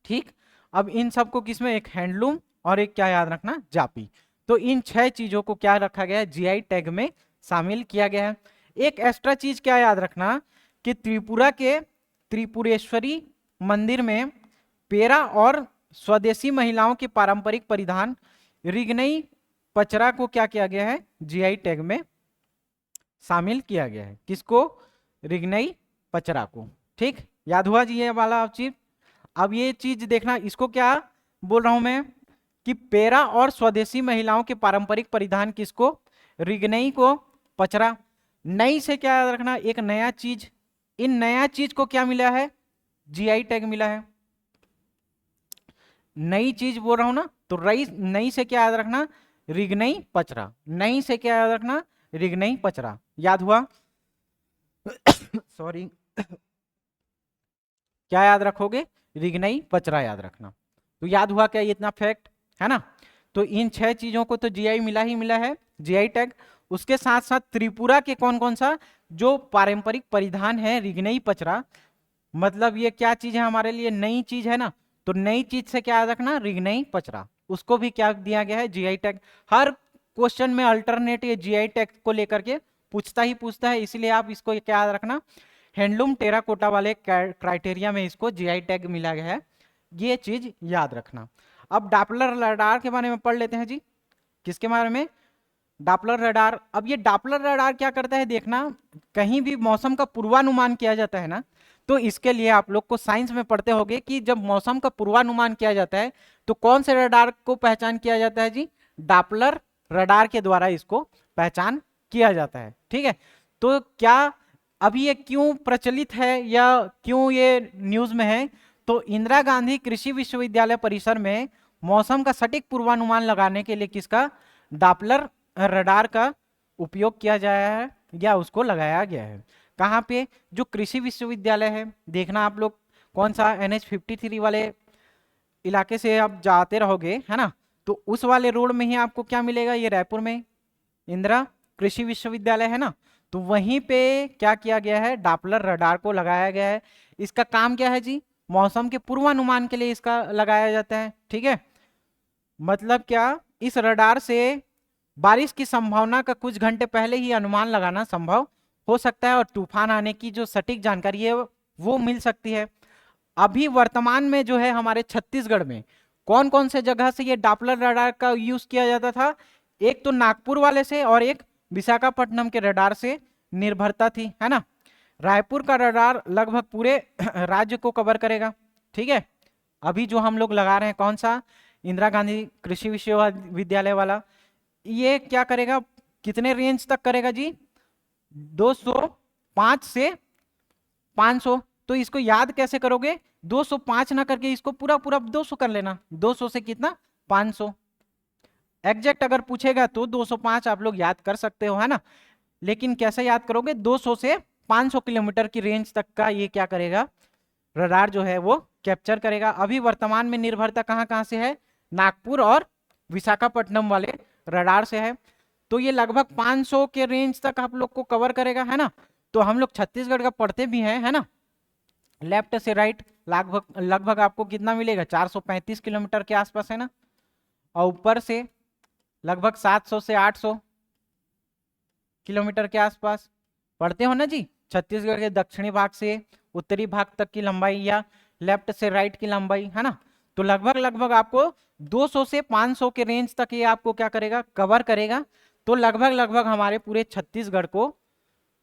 ठीक, अब इन सबको किसमें, एक हैंडलूम और एक क्या याद रखना, जापी। तो इन 6 चीजों को क्या रखा गया है, जीआई टैग में शामिल किया गया है। एक एक्स्ट्रा चीज क्या याद रखना, कि त्रिपुरा के त्रिपुरेश्वरी मंदिर में पेरा और स्वदेशी महिलाओं के पारंपरिक परिधान रिगनई पचरा को क्या किया गया है, जीआई टैग में शामिल किया गया है। किसको, रिगनई पचरा को। ठीक, याद हुआ जी ये वाला चीज। अब ये चीज देखना, इसको क्या बोल रहा हूं मैं कि पेरा और स्वदेशी महिलाओं के पारंपरिक परिधान किसको, रिगनई को पचरा। नई से क्या याद रखना, एक नया चीज, इन नया चीज को क्या मिला है, जीआई टैग मिला है। नई चीज बोल रहा हूं ना, तो रई नई से क्या याद रखना, रिगनई पचरा। नई से क्या याद रखना, रिगनई पचरा। याद हुआ सॉरी क्या याद रखोगे, रिगनई पचरा याद रखना। तो याद हुआ क्या ये इतना फैक्ट है ना। तो इन 6 चीजों को तो जीआई मिला ही मिला है, जीआई टैग। उसके साथ साथ त्रिपुरा के कौन कौन सा जो पारंपरिक परिधान है रिगनई पचरा, मतलब ये क्या चीज है हमारे लिए, नई चीज है ना। तो नई चीज से क्या याद रखना, रिगनई पचरा, उसको भी क्या दिया गया है, जीआई टैग। हर क्वेश्चन में अल्टरनेट ये जीआई टैग को लेकर के पूछता ही पूछता है, इसलिए आप इसको क्या याद रखना, हैंडलूम टेराकोटा वाले क्राइटेरिया में इसको जीआई टैग मिला गया है, ये चीज याद रखना। अब डॉपलर रडार के बारे में पढ़ लेते हैं जी। किसके बारे में, डॉपलर रडार। अब ये डॉपलर रडार क्या करता है देखना, कहीं भी मौसम का पूर्वानुमान किया जाता है ना, तो इसके लिए आप लोग को साइंस में पढ़ते होंगे कि जब मौसम का पूर्वानुमान किया जाता है तो कौन से रडार को पहचान किया जाता है जी, डॉपलर रडार के द्वारा इसको पहचान किया जाता है। ठीक है, तो क्या अभी ये क्यों प्रचलित है या क्यों ये न्यूज में है, तो इंदिरा गांधी कृषि विश्वविद्यालय परिसर में मौसम का सटीक पूर्वानुमान लगाने के लिए किसका, डॉपलर रडार का उपयोग किया जाया है या उसको लगाया गया है। कहाँ पे, जो कृषि विश्वविद्यालय है, देखना आप लोग कौन सा NH53 वाले इलाके से आप जाते रहोगे है ना, तो उस वाले रोड में ही आपको क्या मिलेगा, ये रायपुर में इंदिरा कृषि विश्वविद्यालय है ना, तो वहीं पे क्या किया गया है, डॉपलर रडार को लगाया गया है। इसका काम क्या है जी, मौसम के पूर्वानुमान के लिए इसका लगाया जाता है। ठीक है, मतलब क्या, इस रडार से बारिश की संभावना का कुछ घंटे पहले ही अनुमान लगाना संभव हो सकता है और तूफान आने की जो सटीक जानकारी है वो मिल सकती है। अभी वर्तमान में जो है हमारे छत्तीसगढ़ में कौन कौन से जगह से ये डॉपलर रडार का यूज किया जाता था, एक तो नागपुर वाले से और एक विशाखापट्टनम के रडार से निर्भरता थी, है ना। रायपुर का रडार लगभग पूरे राज्य को कवर करेगा। ठीक है, अभी जो हम लोग लगा रहे हैं कौन सा, इंदिरा गांधी कृषि विश्वविद्यालय वाला, ये क्या करेगा, कितने रेंज तक करेगा जी, 205 से 500। तो इसको याद कैसे करोगे, 205 ना करके इसको पूरा पूरा 200 कर लेना, 200 से कितना 500। एग्जैक्ट अगर पूछेगा तो 205 आप लोग याद कर सकते हो, है ना, लेकिन कैसे याद करोगे, 200 से 500 किलोमीटर की रेंज तक का ये क्या करेगा, रडार जो है वो कैप्चर करेगा। अभी वर्तमान में निर्भरता कहाँ कहाँ से है, नागपुर और विशाखापट्टनम वाले रडार से है। तो ये लगभग 500 के रेंज तक आप लोग को कवर करेगा, है ना। तो हम लोग छत्तीसगढ़ का पढ़ते भी हैं, है ना, लेफ्ट से राइट लगभग लगभग आपको कितना मिलेगा, 435 किलोमीटर के आसपास, है ना, और ऊपर से लगभग 700 से 800 किलोमीटर के आसपास पढ़ते हो ना जी। छत्तीसगढ़ के दक्षिणी भाग से उत्तरी भाग तक की लंबाई या लेफ्ट से राइट की लंबाई, है ना, तो लगभग लगभग आपको 200 से 500 के रेंज तक ये आपको क्या करेगा, कवर करेगा। तो लगभग लगभग हमारे पूरे छत्तीसगढ़ को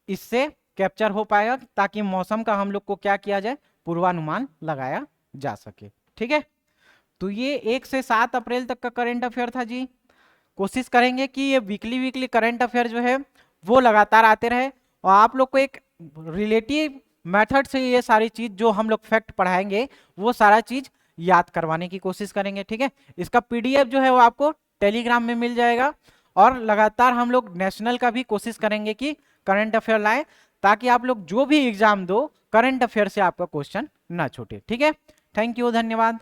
इससे कैप्चर हो पाएगा, ताकि मौसम का हम लोग को क्या किया जाए, पूर्वानुमान लगाया जा सके। ठीक है, तो ये 1 से 7 अप्रैल तक का करंट अफेयर था जी। कोशिश करेंगे कि ये वीकली करंट अफेयर जो है वो लगातार आते रहे और आप लोग को एक रिलेटिव मेथड से ये सारी चीज जो हम लोग फैक्ट पढ़ाएंगे वो सारा चीज याद करवाने की कोशिश करेंगे। ठीक है, इसका PDF जो है वो आपको टेलीग्राम में मिल जाएगा और लगातार हम लोग नेशनल का भी कोशिश करेंगे कि करंट अफेयर लाए, ताकि आप लोग जो भी एग्जाम दो करंट अफेयर से आपका क्वेश्चन ना छूटे। ठीक है, थैंक यू, धन्यवाद।